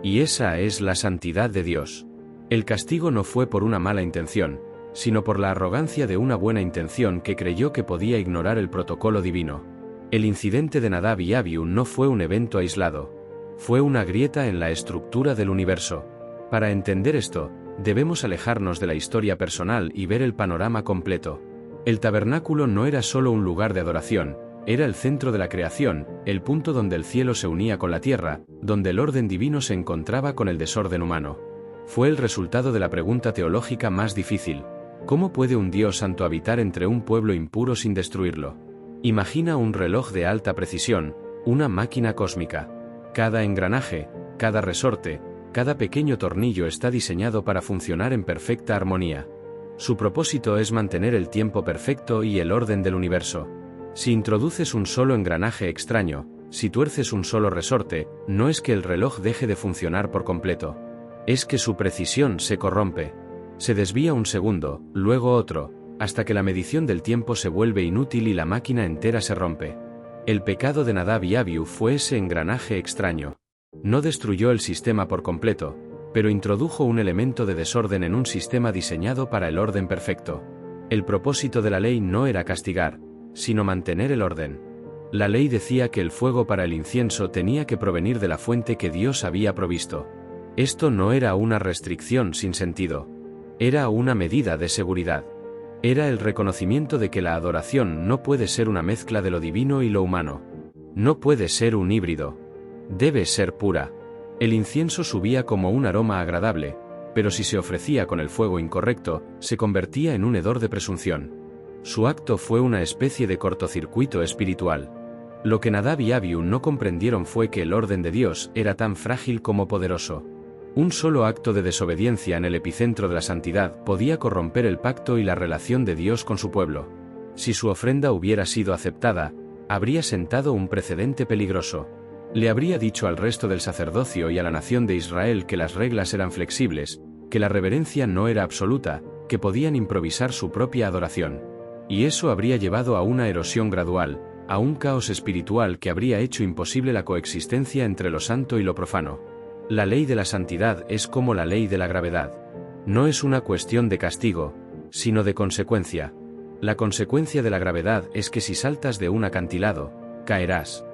Y esa es la santidad de Dios. El castigo no fue por una mala intención, sino por la arrogancia de una buena intención que creyó que podía ignorar el protocolo divino. El incidente de Nadab y Abiú no fue un evento aislado. Fue una grieta en la estructura del universo. Para entender esto, debemos alejarnos de la historia personal y ver el panorama completo. El tabernáculo no era solo un lugar de adoración, era el centro de la creación, el punto donde el cielo se unía con la tierra, donde el orden divino se encontraba con el desorden humano. Fue el resultado de la pregunta teológica más difícil: ¿cómo puede un Dios santo habitar entre un pueblo impuro sin destruirlo? Imagina un reloj de alta precisión, una máquina cósmica. Cada engranaje, cada resorte, cada pequeño tornillo está diseñado para funcionar en perfecta armonía. Su propósito es mantener el tiempo perfecto y el orden del universo. Si introduces un solo engranaje extraño, si tuerces un solo resorte, no es que el reloj deje de funcionar por completo. Es que su precisión se corrompe. Se desvía un segundo, luego otro, hasta que la medición del tiempo se vuelve inútil y la máquina entera se rompe. El pecado de Nadab y Abiú fue ese engranaje extraño. No destruyó el sistema por completo, pero introdujo un elemento de desorden en un sistema diseñado para el orden perfecto. El propósito de la ley no era castigar, sino mantener el orden. La ley decía que el fuego para el incienso tenía que provenir de la fuente que Dios había provisto. Esto no era una restricción sin sentido. Era una medida de seguridad. Era el reconocimiento de que la adoración no puede ser una mezcla de lo divino y lo humano. No puede ser un híbrido. Debe ser pura. El incienso subía como un aroma agradable, pero si se ofrecía con el fuego incorrecto, se convertía en un hedor de presunción. Su acto fue una especie de cortocircuito espiritual. Lo que Nadab y Abiú no comprendieron fue que el orden de Dios era tan frágil como poderoso. Un solo acto de desobediencia en el epicentro de la santidad podía corromper el pacto y la relación de Dios con su pueblo. Si su ofrenda hubiera sido aceptada, habría sentado un precedente peligroso. Le habría dicho al resto del sacerdocio y a la nación de Israel que las reglas eran flexibles, que la reverencia no era absoluta, que podían improvisar su propia adoración. Y eso habría llevado a una erosión gradual, a un caos espiritual que habría hecho imposible la coexistencia entre lo santo y lo profano. La ley de la santidad es como la ley de la gravedad. No es una cuestión de castigo, sino de consecuencia. La consecuencia de la gravedad es que si saltas de un acantilado, caerás.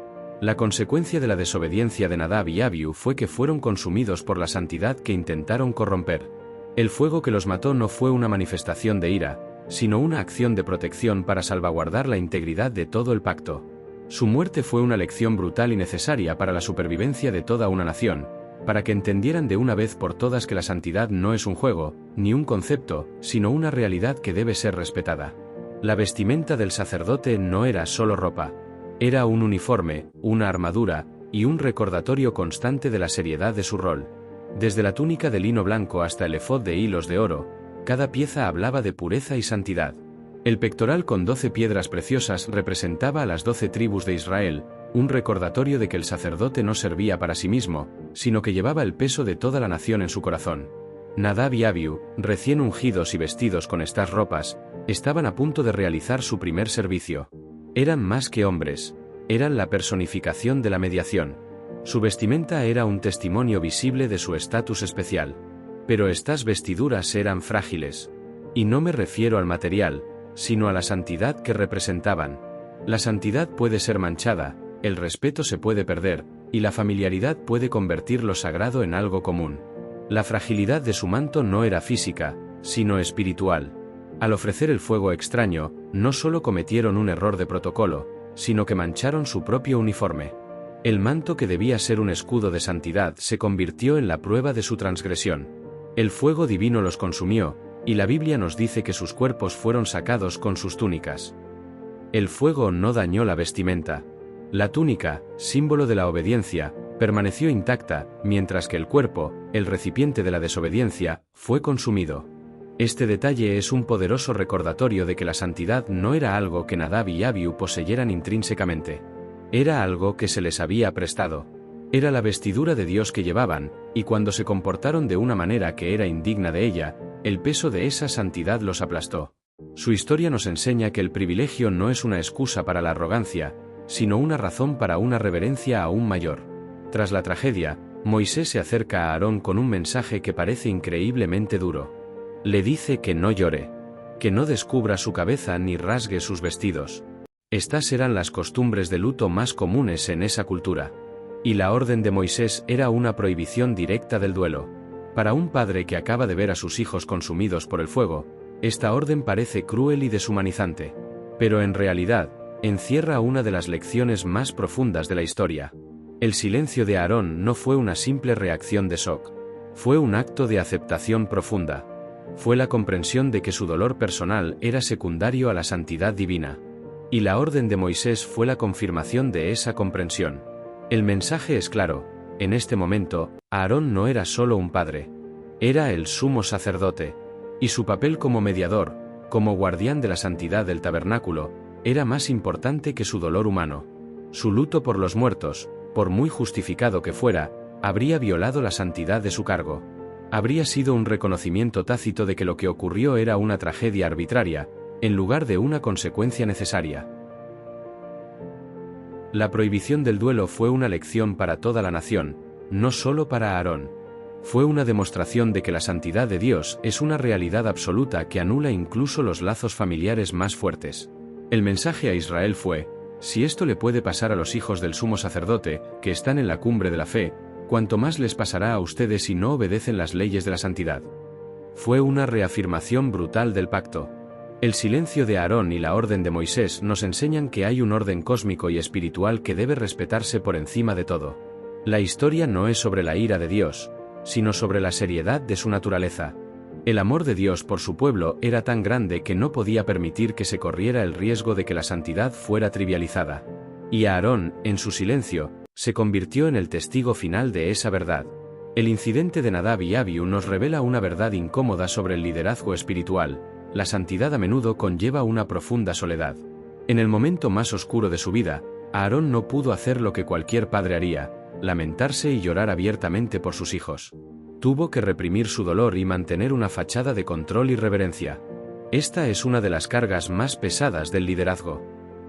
La consecuencia de la desobediencia de Nadab y Abiú fue que fueron consumidos por la santidad que intentaron corromper. El fuego que los mató no fue una manifestación de ira, sino una acción de protección para salvaguardar la integridad de todo el pacto. Su muerte fue una lección brutal y necesaria para la supervivencia de toda una nación, para que entendieran de una vez por todas que la santidad no es un juego, ni un concepto, sino una realidad que debe ser respetada. La vestimenta del sacerdote no era solo ropa. Era un uniforme, una armadura, y un recordatorio constante de la seriedad de su rol. Desde la túnica de lino blanco hasta el efod de hilos de oro, cada pieza hablaba de pureza y santidad. El pectoral con 12 piedras preciosas representaba a las 12 tribus de Israel, un recordatorio de que el sacerdote no servía para sí mismo, sino que llevaba el peso de toda la nación en su corazón. Nadab y Abiú, recién ungidos y vestidos con estas ropas, estaban a punto de realizar su primer servicio. Eran más que hombres, eran la personificación de la mediación. Su vestimenta era un testimonio visible de su estatus especial. Pero estas vestiduras eran frágiles. Y no me refiero al material, sino a la santidad que representaban. La santidad puede ser manchada, el respeto se puede perder, y la familiaridad puede convertir lo sagrado en algo común. La fragilidad de su manto no era física, sino espiritual. Al ofrecer el fuego extraño, no solo cometieron un error de protocolo, sino que mancharon su propio uniforme. El manto que debía ser un escudo de santidad se convirtió en la prueba de su transgresión. El fuego divino los consumió, y la Biblia nos dice que sus cuerpos fueron sacados con sus túnicas. El fuego no dañó la vestimenta. La túnica, símbolo de la obediencia, permaneció intacta, mientras que el cuerpo, el recipiente de la desobediencia, fue consumido. Este detalle es un poderoso recordatorio de que la santidad no era algo que Nadab y Abiú poseyeran intrínsecamente. Era algo que se les había prestado. Era la vestidura de Dios que llevaban, y cuando se comportaron de una manera que era indigna de ella, el peso de esa santidad los aplastó. Su historia nos enseña que el privilegio no es una excusa para la arrogancia, sino una razón para una reverencia aún mayor. Tras la tragedia, Moisés se acerca a Aarón con un mensaje que parece increíblemente duro. Le dice que no llore, que no descubra su cabeza ni rasgue sus vestidos. Estas eran las costumbres de luto más comunes en esa cultura. Y la orden de Moisés era una prohibición directa del duelo. Para un padre que acaba de ver a sus hijos consumidos por el fuego, esta orden parece cruel y deshumanizante. Pero en realidad, encierra una de las lecciones más profundas de la historia. El silencio de Aarón no fue una simple reacción de shock. Fue un acto de aceptación profunda. Fue la comprensión de que su dolor personal era secundario a la santidad divina. Y la orden de Moisés fue la confirmación de esa comprensión. El mensaje es claro: en este momento, Aarón no era solo un padre. Era el sumo sacerdote. Y su papel como mediador, como guardián de la santidad del tabernáculo, era más importante que su dolor humano. Su luto por los muertos, por muy justificado que fuera, habría violado la santidad de su cargo. Habría sido un reconocimiento tácito de que lo que ocurrió era una tragedia arbitraria, en lugar de una consecuencia necesaria. La prohibición del duelo fue una lección para toda la nación, no solo para Aarón. Fue una demostración de que la santidad de Dios es una realidad absoluta que anula incluso los lazos familiares más fuertes. El mensaje a Israel fue: si esto le puede pasar a los hijos del sumo sacerdote, que están en la cumbre de la fe, cuanto más les pasará a ustedes si no obedecen las leyes de la santidad. Fue una reafirmación brutal del pacto. El silencio de Aarón y la orden de Moisés nos enseñan que hay un orden cósmico y espiritual que debe respetarse por encima de todo. La historia no es sobre la ira de Dios, sino sobre la seriedad de su naturaleza. El amor de Dios por su pueblo era tan grande que no podía permitir que se corriera el riesgo de que la santidad fuera trivializada. Y Aarón, en su silencio, se convirtió en el testigo final de esa verdad. El incidente de Nadab y Abiú nos revela una verdad incómoda sobre el liderazgo espiritual: la santidad a menudo conlleva una profunda soledad. En el momento más oscuro de su vida, Aarón no pudo hacer lo que cualquier padre haría: lamentarse y llorar abiertamente por sus hijos. Tuvo que reprimir su dolor y mantener una fachada de control y reverencia. Esta es una de las cargas más pesadas del liderazgo.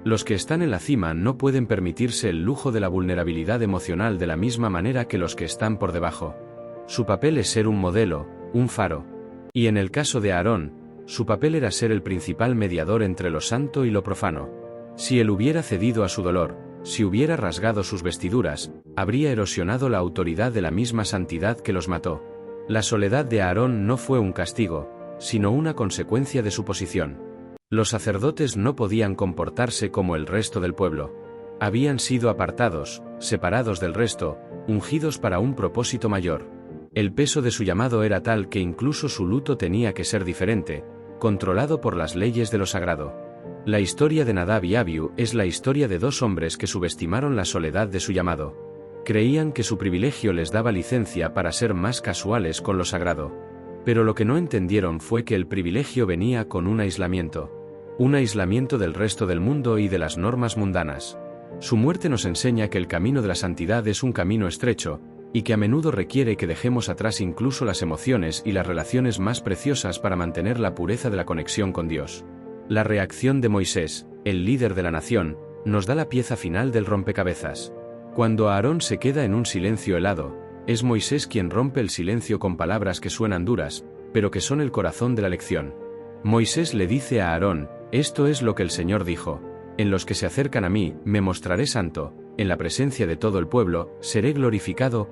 Los que están en la cima no pueden permitirse el lujo de la vulnerabilidad emocional de la misma manera que los que están por debajo. Su papel es ser un modelo, un faro. Y en el caso de Aarón, su papel era ser el principal mediador entre lo santo y lo profano. Si él hubiera cedido a su dolor, si hubiera rasgado sus vestiduras, habría erosionado la autoridad de la misma santidad que los mató. La soledad de Aarón no fue un castigo, sino una consecuencia de su posición. Los sacerdotes no podían comportarse como el resto del pueblo. Habían sido apartados, separados del resto, ungidos para un propósito mayor. El peso de su llamado era tal que incluso su luto tenía que ser diferente, controlado por las leyes de lo sagrado. La historia de Nadab y Abiú es la historia de dos hombres que subestimaron la soledad de su llamado. Creían que su privilegio les daba licencia para ser más casuales con lo sagrado. Pero lo que no entendieron fue que el privilegio venía con un aislamiento del resto del mundo y de las normas mundanas. Su muerte nos enseña que el camino de la santidad es un camino estrecho, y que a menudo requiere que dejemos atrás incluso las emociones y las relaciones más preciosas para mantener la pureza de la conexión con Dios. La reacción de Moisés, el líder de la nación, nos da la pieza final del rompecabezas. Cuando Aarón se queda en un silencio helado, es Moisés quien rompe el silencio con palabras que suenan duras, pero que son el corazón de la lección. Moisés le dice a Aarón: esto es lo que el Señor dijo: en los que se acercan a mí, me mostraré santo, en la presencia de todo el pueblo, seré glorificado.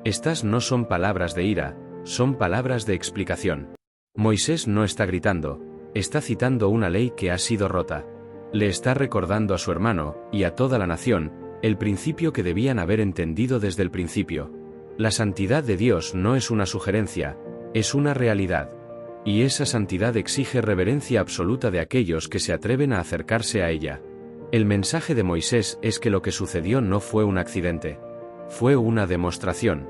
Estas no son palabras de ira, son palabras de explicación. Moisés no está gritando, está citando una ley que ha sido rota. Le está recordando a su hermano, y a toda la nación, el principio que debían haber entendido desde el principio. La santidad de Dios no es una sugerencia, es una realidad. Y esa santidad exige reverencia absoluta de aquellos que se atreven a acercarse a ella. El mensaje de Moisés es que lo que sucedió no fue un accidente. Fue una demostración.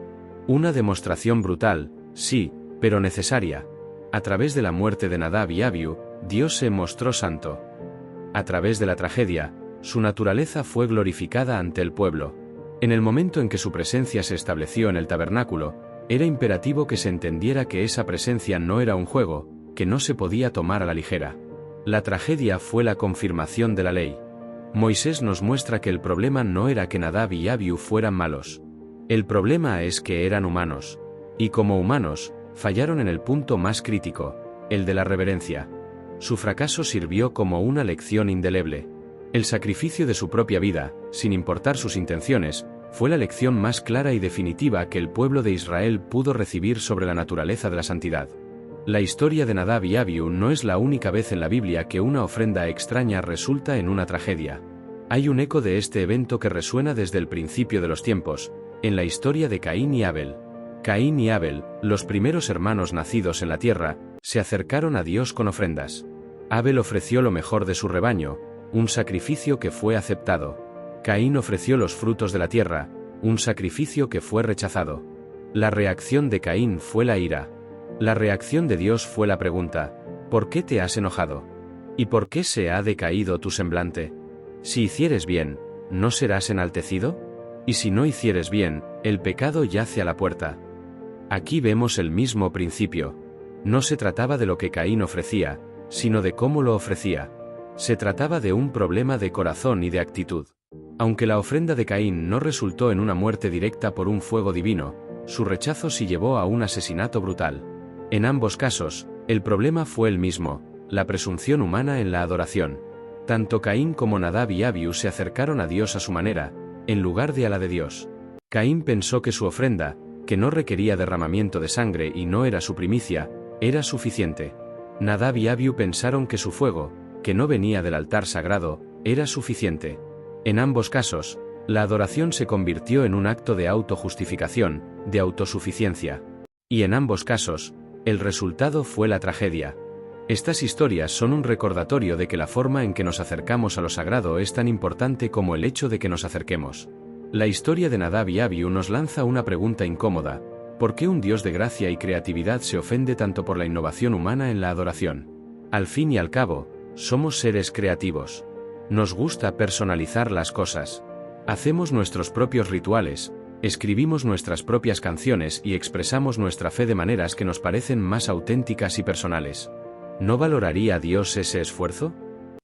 Una demostración brutal, sí, pero necesaria. A través de la muerte de Nadab y Abiú, Dios se mostró santo. A través de la tragedia, su naturaleza fue glorificada ante el pueblo. En el momento en que su presencia se estableció en el tabernáculo, era imperativo que se entendiera que esa presencia no era un juego, que no se podía tomar a la ligera. La tragedia fue la confirmación de la ley. Moisés nos muestra que el problema no era que Nadab y Abiú fueran malos. El problema es que eran humanos. Y como humanos, fallaron en el punto más crítico, el de la reverencia. Su fracaso sirvió como una lección indeleble. El sacrificio de su propia vida, sin importar sus intenciones, fue la lección más clara y definitiva que el pueblo de Israel pudo recibir sobre la naturaleza de la santidad. La historia de Nadab y Abiú no es la única vez en la Biblia que una ofrenda extraña resulta en una tragedia. Hay un eco de este evento que resuena desde el principio de los tiempos, en la historia de Caín y Abel. Caín y Abel, los primeros hermanos nacidos en la tierra, se acercaron a Dios con ofrendas. Abel ofreció lo mejor de su rebaño, un sacrificio que fue aceptado. Caín ofreció los frutos de la tierra, un sacrificio que fue rechazado. La reacción de Caín fue la ira. La reacción de Dios fue la pregunta: ¿por qué te has enojado? ¿Y por qué se ha decaído tu semblante? Si hicieres bien, ¿no serás enaltecido? Y si no hicieres bien, el pecado yace a la puerta. Aquí vemos el mismo principio. No se trataba de lo que Caín ofrecía, sino de cómo lo ofrecía. Se trataba de un problema de corazón y de actitud. Aunque la ofrenda de Caín no resultó en una muerte directa por un fuego divino, su rechazo sí llevó a un asesinato brutal. En ambos casos, el problema fue el mismo: la presunción humana en la adoración. Tanto Caín como Nadab y Abiú se acercaron a Dios a su manera, en lugar de a la de Dios. Caín pensó que su ofrenda, que no requería derramamiento de sangre y no era su primicia, era suficiente. Nadab y Abiú pensaron que su fuego, que no venía del altar sagrado, era suficiente. En ambos casos, la adoración se convirtió en un acto de autojustificación, de autosuficiencia. Y en ambos casos, el resultado fue la tragedia. Estas historias son un recordatorio de que la forma en que nos acercamos a lo sagrado es tan importante como el hecho de que nos acerquemos. La historia de Nadab y Abiú nos lanza una pregunta incómoda: ¿por qué un Dios de gracia y creatividad se ofende tanto por la innovación humana en la adoración? Al fin y al cabo, somos seres creativos. Nos gusta personalizar las cosas. Hacemos nuestros propios rituales, escribimos nuestras propias canciones y expresamos nuestra fe de maneras que nos parecen más auténticas y personales. ¿No valoraría Dios ese esfuerzo?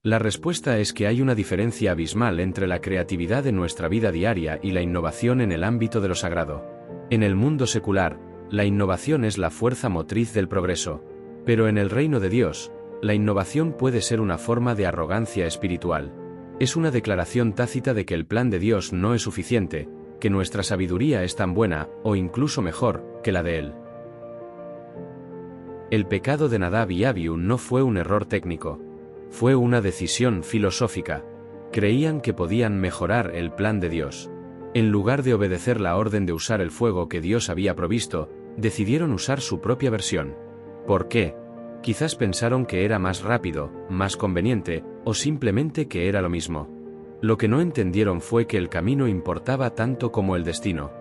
La respuesta es que hay una diferencia abismal entre la creatividad en nuestra vida diaria y la innovación en el ámbito de lo sagrado. En el mundo secular, la innovación es la fuerza motriz del progreso, pero en el reino de Dios, la innovación puede ser una forma de arrogancia espiritual. Es una declaración tácita de que el plan de Dios no es suficiente, que nuestra sabiduría es tan buena, o incluso mejor, que la de Él. El pecado de Nadab y Abiú no fue un error técnico. Fue una decisión filosófica. Creían que podían mejorar el plan de Dios. En lugar de obedecer la orden de usar el fuego que Dios había provisto, decidieron usar su propia versión. ¿Por qué? Quizás pensaron que era más rápido, más conveniente, o simplemente que era lo mismo. Lo que no entendieron fue que el camino importaba tanto como el destino.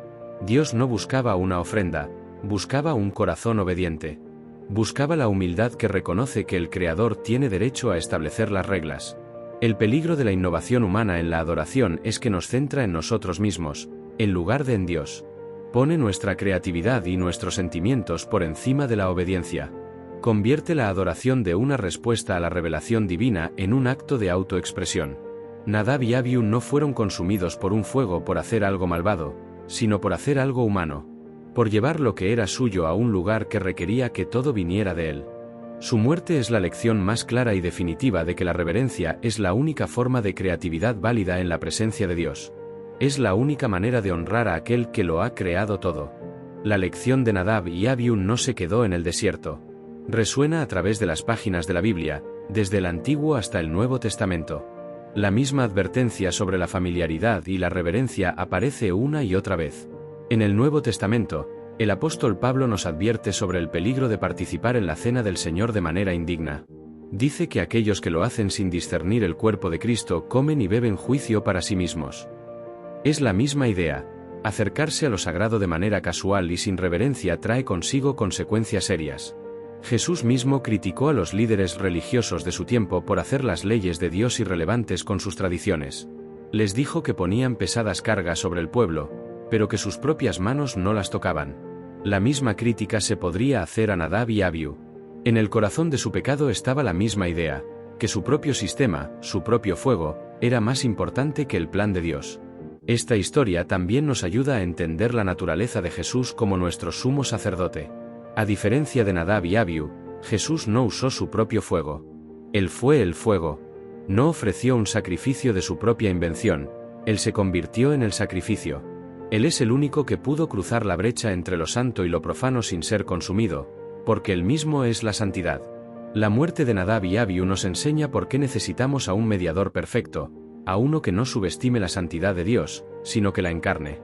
Dios no buscaba una ofrenda, buscaba un corazón obediente. Buscaba la humildad que reconoce que el Creador tiene derecho a establecer las reglas. El peligro de la innovación humana en la adoración es que nos centra en nosotros mismos, en lugar de en Dios. Pone nuestra creatividad y nuestros sentimientos por encima de la obediencia. Convierte la adoración de una respuesta a la revelación divina en un acto de autoexpresión. Nadab y Abiú no fueron consumidos por un fuego por hacer algo malvado, sino por hacer algo humano. Por llevar lo que era suyo a un lugar que requería que todo viniera de él. Su muerte es la lección más clara y definitiva de que la reverencia es la única forma de creatividad válida en la presencia de Dios. Es la única manera de honrar a aquel que lo ha creado todo. La lección de Nadab y Abiú no se quedó en el desierto. Resuena a través de las páginas de la Biblia, desde el Antiguo hasta el Nuevo Testamento. La misma advertencia sobre la familiaridad y la reverencia aparece una y otra vez. En el Nuevo Testamento, el apóstol Pablo nos advierte sobre el peligro de participar en la cena del Señor de manera indigna. Dice que aquellos que lo hacen sin discernir el cuerpo de Cristo comen y beben juicio para sí mismos. Es la misma idea. Acercarse a lo sagrado de manera casual y sin reverencia trae consigo consecuencias serias. Jesús mismo criticó a los líderes religiosos de su tiempo por hacer las leyes de Dios irrelevantes con sus tradiciones. Les dijo que ponían pesadas cargas sobre el pueblo, pero que sus propias manos no las tocaban. La misma crítica se podría hacer a Nadab y Abiú. En el corazón de su pecado estaba la misma idea, que su propio sistema, su propio fuego, era más importante que el plan de Dios. Esta historia también nos ayuda a entender la naturaleza de Jesús como nuestro sumo sacerdote. A diferencia de Nadab y Abiú, Jesús no usó su propio fuego. Él fue el fuego. No ofreció un sacrificio de su propia invención, Él se convirtió en el sacrificio. Él es el único que pudo cruzar la brecha entre lo santo y lo profano sin ser consumido, porque Él mismo es la santidad. La muerte de Nadab y Abiú nos enseña por qué necesitamos a un mediador perfecto, a uno que no subestime la santidad de Dios, sino que la encarne.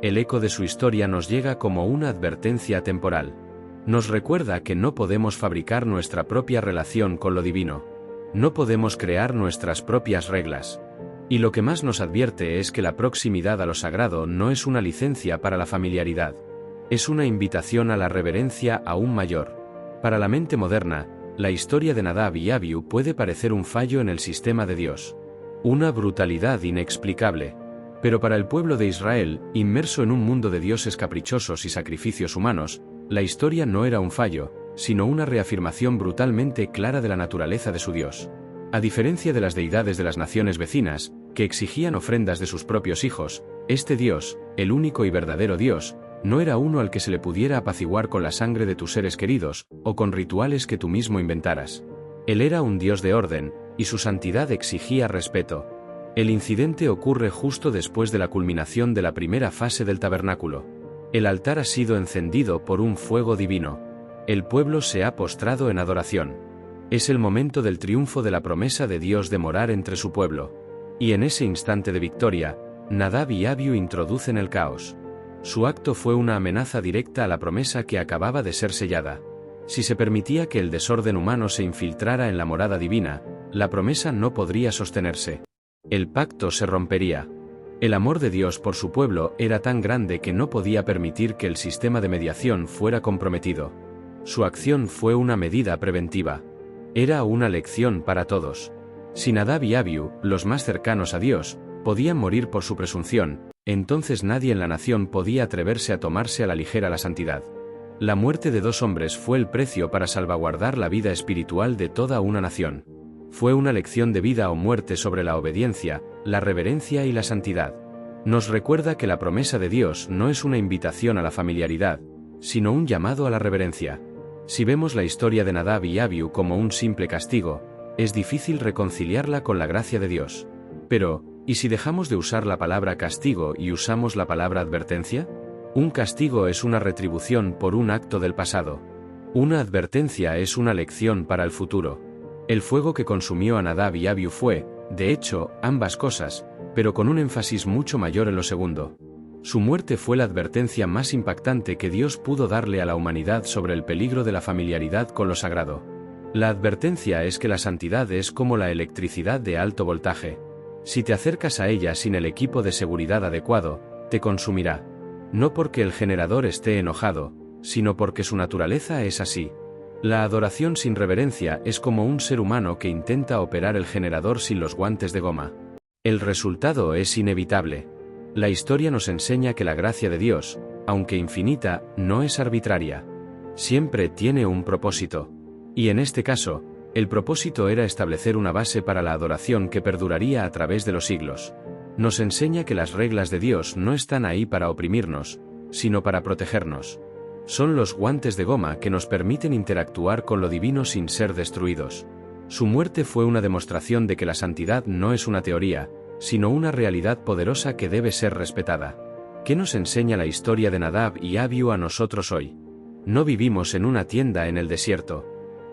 El eco de su historia nos llega como una advertencia temporal. Nos recuerda que no podemos fabricar nuestra propia relación con lo divino. No podemos crear nuestras propias reglas. Y lo que más nos advierte es que la proximidad a lo sagrado no es una licencia para la familiaridad. Es una invitación a la reverencia aún mayor. Para la mente moderna, la historia de Nadab y Abiú puede parecer un fallo en el sistema de Dios. Una brutalidad inexplicable. Pero para el pueblo de Israel, inmerso en un mundo de dioses caprichosos y sacrificios humanos, la historia no era un fallo, sino una reafirmación brutalmente clara de la naturaleza de su Dios. A diferencia de las deidades de las naciones vecinas, que exigían ofrendas de sus propios hijos, este Dios, el único y verdadero Dios, no era uno al que se le pudiera apaciguar con la sangre de tus seres queridos, o con rituales que tú mismo inventaras. Él era un Dios de orden, y su santidad exigía respeto. El incidente ocurre justo después de la culminación de la primera fase del tabernáculo. El altar ha sido encendido por un fuego divino. El pueblo se ha postrado en adoración. Es el momento del triunfo de la promesa de Dios de morar entre su pueblo. Y en ese instante de victoria, Nadab y Abiú introducen el caos. Su acto fue una amenaza directa a la promesa que acababa de ser sellada. Si se permitía que el desorden humano se infiltrara en la morada divina, la promesa no podría sostenerse. El pacto se rompería. El amor de Dios por su pueblo era tan grande que no podía permitir que el sistema de mediación fuera comprometido. Su acción fue una medida preventiva. Era una lección para todos. Si Nadab y Abiú, los más cercanos a Dios, podían morir por su presunción, entonces nadie en la nación podía atreverse a tomarse a la ligera la santidad. La muerte de dos hombres fue el precio para salvaguardar la vida espiritual de toda una nación. Fue una lección de vida o muerte sobre la obediencia, la reverencia y la santidad. Nos recuerda que la promesa de Dios no es una invitación a la familiaridad, sino un llamado a la reverencia. Si vemos la historia de Nadab y Abiú como un simple castigo, es difícil reconciliarla con la gracia de Dios. Pero, ¿y si dejamos de usar la palabra castigo y usamos la palabra advertencia? Un castigo es una retribución por un acto del pasado. Una advertencia es una lección para el futuro. El fuego que consumió a Nadab y Abiú fue, de hecho, ambas cosas, pero con un énfasis mucho mayor en lo segundo. Su muerte fue la advertencia más impactante que Dios pudo darle a la humanidad sobre el peligro de la familiaridad con lo sagrado. La advertencia es que la santidad es como la electricidad de alto voltaje. Si te acercas a ella sin el equipo de seguridad adecuado, te consumirá. No porque el generador esté enojado, sino porque su naturaleza es así. La adoración sin reverencia es como un ser humano que intenta operar el generador sin los guantes de goma. El resultado es inevitable. La historia nos enseña que la gracia de Dios, aunque infinita, no es arbitraria. Siempre tiene un propósito. Y en este caso, el propósito era establecer una base para la adoración que perduraría a través de los siglos. Nos enseña que las reglas de Dios no están ahí para oprimirnos, sino para protegernos. Son los guantes de goma que nos permiten interactuar con lo divino sin ser destruidos. Su muerte fue una demostración de que la santidad no es una teoría, sino una realidad poderosa que debe ser respetada. ¿Qué nos enseña la historia de Nadab y Abiú a nosotros hoy? No vivimos en una tienda en el desierto.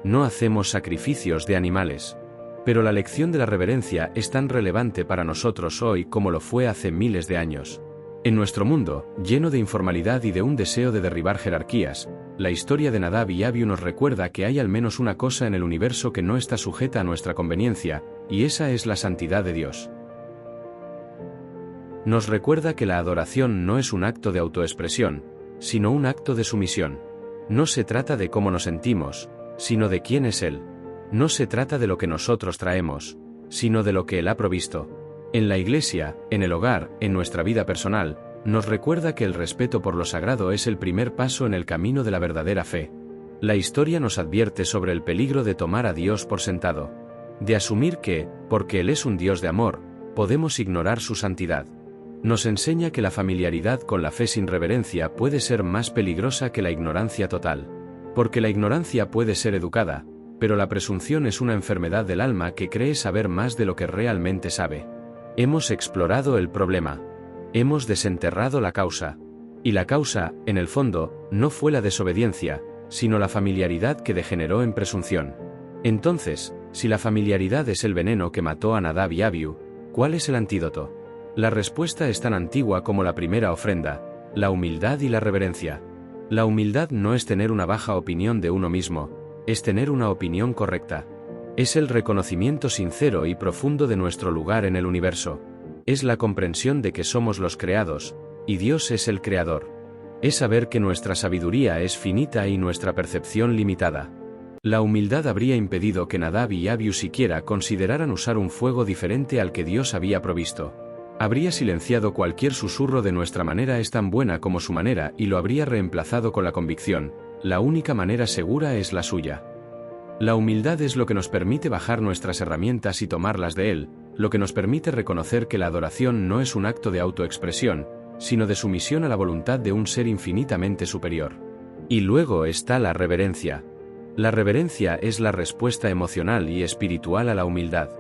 No hacemos sacrificios de animales. Pero la lección de la reverencia es tan relevante para nosotros hoy como lo fue hace miles de años. En nuestro mundo, lleno de informalidad y de un deseo de derribar jerarquías, la historia de Nadab y Abiú nos recuerda que hay al menos una cosa en el universo que no está sujeta a nuestra conveniencia, y esa es la santidad de Dios. Nos recuerda que la adoración no es un acto de autoexpresión, sino un acto de sumisión. No se trata de cómo nos sentimos, sino de quién es Él. No se trata de lo que nosotros traemos, sino de lo que Él ha provisto. En la iglesia, en el hogar, en nuestra vida personal, nos recuerda que el respeto por lo sagrado es el primer paso en el camino de la verdadera fe. La historia nos advierte sobre el peligro de tomar a Dios por sentado, de asumir que, porque Él es un Dios de amor, podemos ignorar su santidad. Nos enseña que la familiaridad con la fe sin reverencia puede ser más peligrosa que la ignorancia total. Porque la ignorancia puede ser educada, pero la presunción es una enfermedad del alma que cree saber más de lo que realmente sabe. Hemos explorado el problema. Hemos desenterrado la causa. Y la causa, en el fondo, no fue la desobediencia, sino la familiaridad que degeneró en presunción. Entonces, si la familiaridad es el veneno que mató a Nadab y Abiú, ¿cuál es el antídoto? La respuesta es tan antigua como la primera ofrenda: la humildad y la reverencia. La humildad no es tener una baja opinión de uno mismo, es tener una opinión correcta. Es el reconocimiento sincero y profundo de nuestro lugar en el universo. Es la comprensión de que somos los creados, y Dios es el creador. Es saber que nuestra sabiduría es finita y nuestra percepción limitada. La humildad habría impedido que Nadab y Abiú siquiera consideraran usar un fuego diferente al que Dios había provisto. Habría silenciado cualquier susurro de nuestra manera es tan buena como su manera y lo habría reemplazado con la convicción, la única manera segura es la suya. La humildad es lo que nos permite bajar nuestras herramientas y tomarlas de Él, lo que nos permite reconocer que la adoración no es un acto de autoexpresión, sino de sumisión a la voluntad de un ser infinitamente superior. Y luego está la reverencia. La reverencia es la respuesta emocional y espiritual a la humildad.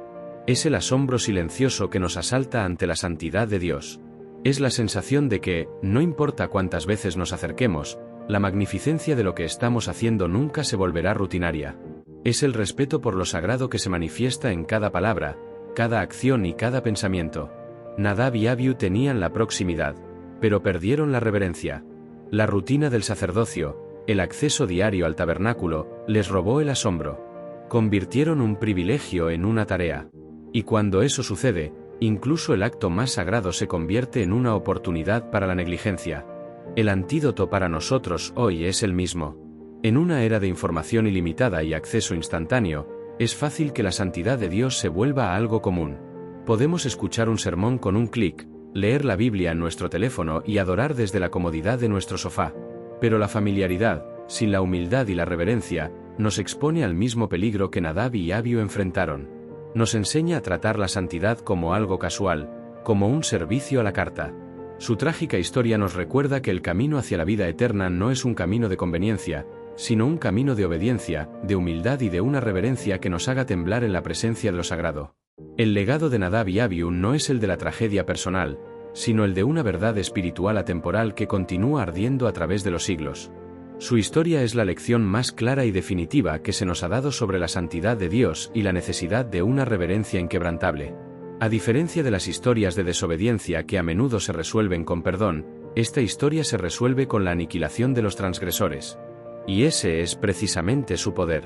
Es el asombro silencioso que nos asalta ante la santidad de Dios. Es la sensación de que, no importa cuántas veces nos acerquemos, la magnificencia de lo que estamos haciendo nunca se volverá rutinaria. Es el respeto por lo sagrado que se manifiesta en cada palabra, cada acción y cada pensamiento. Nadab y Abiú tenían la proximidad, pero perdieron la reverencia. La rutina del sacerdocio, el acceso diario al tabernáculo, les robó el asombro. Convirtieron un privilegio en una tarea. Y cuando eso sucede, incluso el acto más sagrado se convierte en una oportunidad para la negligencia. El antídoto para nosotros hoy es el mismo. En una era de información ilimitada y acceso instantáneo, es fácil que la santidad de Dios se vuelva algo común. Podemos escuchar un sermón con un clic, leer la Biblia en nuestro teléfono y adorar desde la comodidad de nuestro sofá. Pero la familiaridad, sin la humildad y la reverencia, nos expone al mismo peligro que Nadab y Abiú enfrentaron. Nos enseña a tratar la santidad como algo casual, como un servicio a la carta. Su trágica historia nos recuerda que el camino hacia la vida eterna no es un camino de conveniencia, sino un camino de obediencia, de humildad y de una reverencia que nos haga temblar en la presencia de lo sagrado. El legado de Nadab y Abiú no es el de la tragedia personal, sino el de una verdad espiritual atemporal que continúa ardiendo a través de los siglos. Su historia es la lección más clara y definitiva que se nos ha dado sobre la santidad de Dios y la necesidad de una reverencia inquebrantable. A diferencia de las historias de desobediencia que a menudo se resuelven con perdón, esta historia se resuelve con la aniquilación de los transgresores. Y ese es precisamente su poder.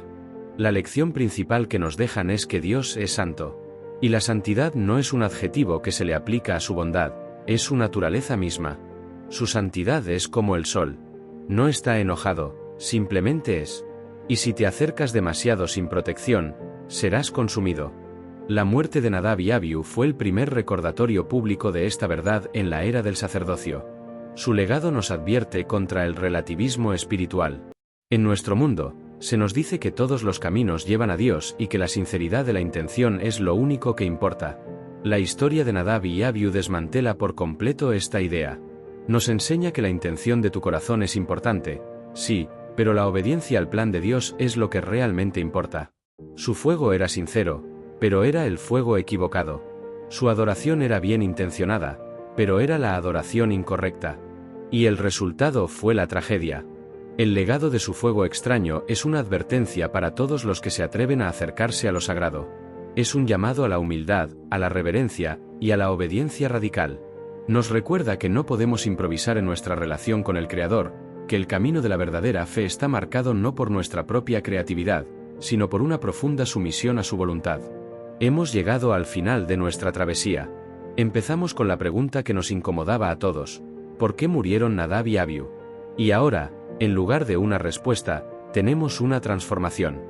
La lección principal que nos dejan es que Dios es santo. Y la santidad no es un adjetivo que se le aplica a su bondad, es su naturaleza misma. Su santidad es como el sol. No está enojado, simplemente es. Y si te acercas demasiado sin protección, serás consumido. La muerte de Nadab y Abiú fue el primer recordatorio público de esta verdad en la era del sacerdocio. Su legado nos advierte contra el relativismo espiritual. En nuestro mundo, se nos dice que todos los caminos llevan a Dios y que la sinceridad de la intención es lo único que importa. La historia de Nadab y Abiú desmantela por completo esta idea. Nos enseña que la intención de tu corazón es importante, sí, pero la obediencia al plan de Dios es lo que realmente importa. Su fuego era sincero, pero era el fuego equivocado. Su adoración era bien intencionada, pero era la adoración incorrecta. Y el resultado fue la tragedia. El legado de su fuego extraño es una advertencia para todos los que se atreven a acercarse a lo sagrado. Es un llamado a la humildad, a la reverencia y a la obediencia radical. Nos recuerda que no podemos improvisar en nuestra relación con el Creador, que el camino de la verdadera fe está marcado no por nuestra propia creatividad, sino por una profunda sumisión a su voluntad. Hemos llegado al final de nuestra travesía. Empezamos con la pregunta que nos incomodaba a todos: ¿por qué murieron Nadab y Abiú? Y ahora, en lugar de una respuesta, tenemos una transformación.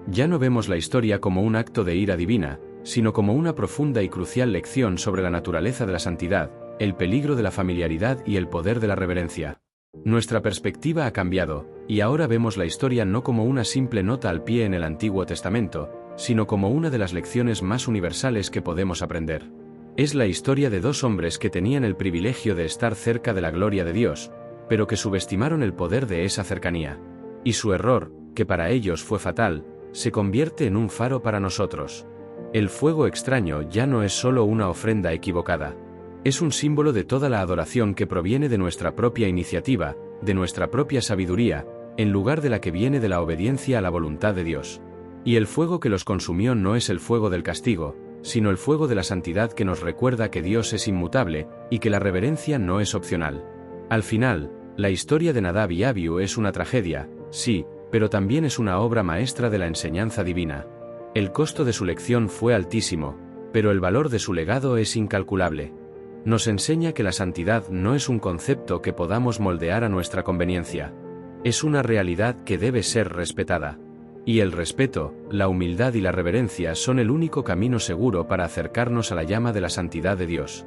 Ya no vemos la historia como un acto de ira divina, sino como una profunda y crucial lección sobre la naturaleza de la santidad, el peligro de la familiaridad y el poder de la reverencia. Nuestra perspectiva ha cambiado, y ahora vemos la historia no como una simple nota al pie en el Antiguo Testamento, sino como una de las lecciones más universales que podemos aprender. Es la historia de dos hombres que tenían el privilegio de estar cerca de la gloria de Dios, pero que subestimaron el poder de esa cercanía. Y su error, que para ellos fue fatal, se convierte en un faro para nosotros. El fuego extraño ya no es solo una ofrenda equivocada. Es un símbolo de toda la adoración que proviene de nuestra propia iniciativa, de nuestra propia sabiduría, en lugar de la que viene de la obediencia a la voluntad de Dios. Y el fuego que los consumió no es el fuego del castigo, sino el fuego de la santidad que nos recuerda que Dios es inmutable, y que la reverencia no es opcional. Al final, la historia de Nadab y Abiú es una tragedia, sí, pero también es una obra maestra de la enseñanza divina. El costo de su lección fue altísimo, pero el valor de su legado es incalculable. Nos enseña que la santidad no es un concepto que podamos moldear a nuestra conveniencia. Es una realidad que debe ser respetada. Y el respeto, la humildad y la reverencia son el único camino seguro para acercarnos a la llama de la santidad de Dios.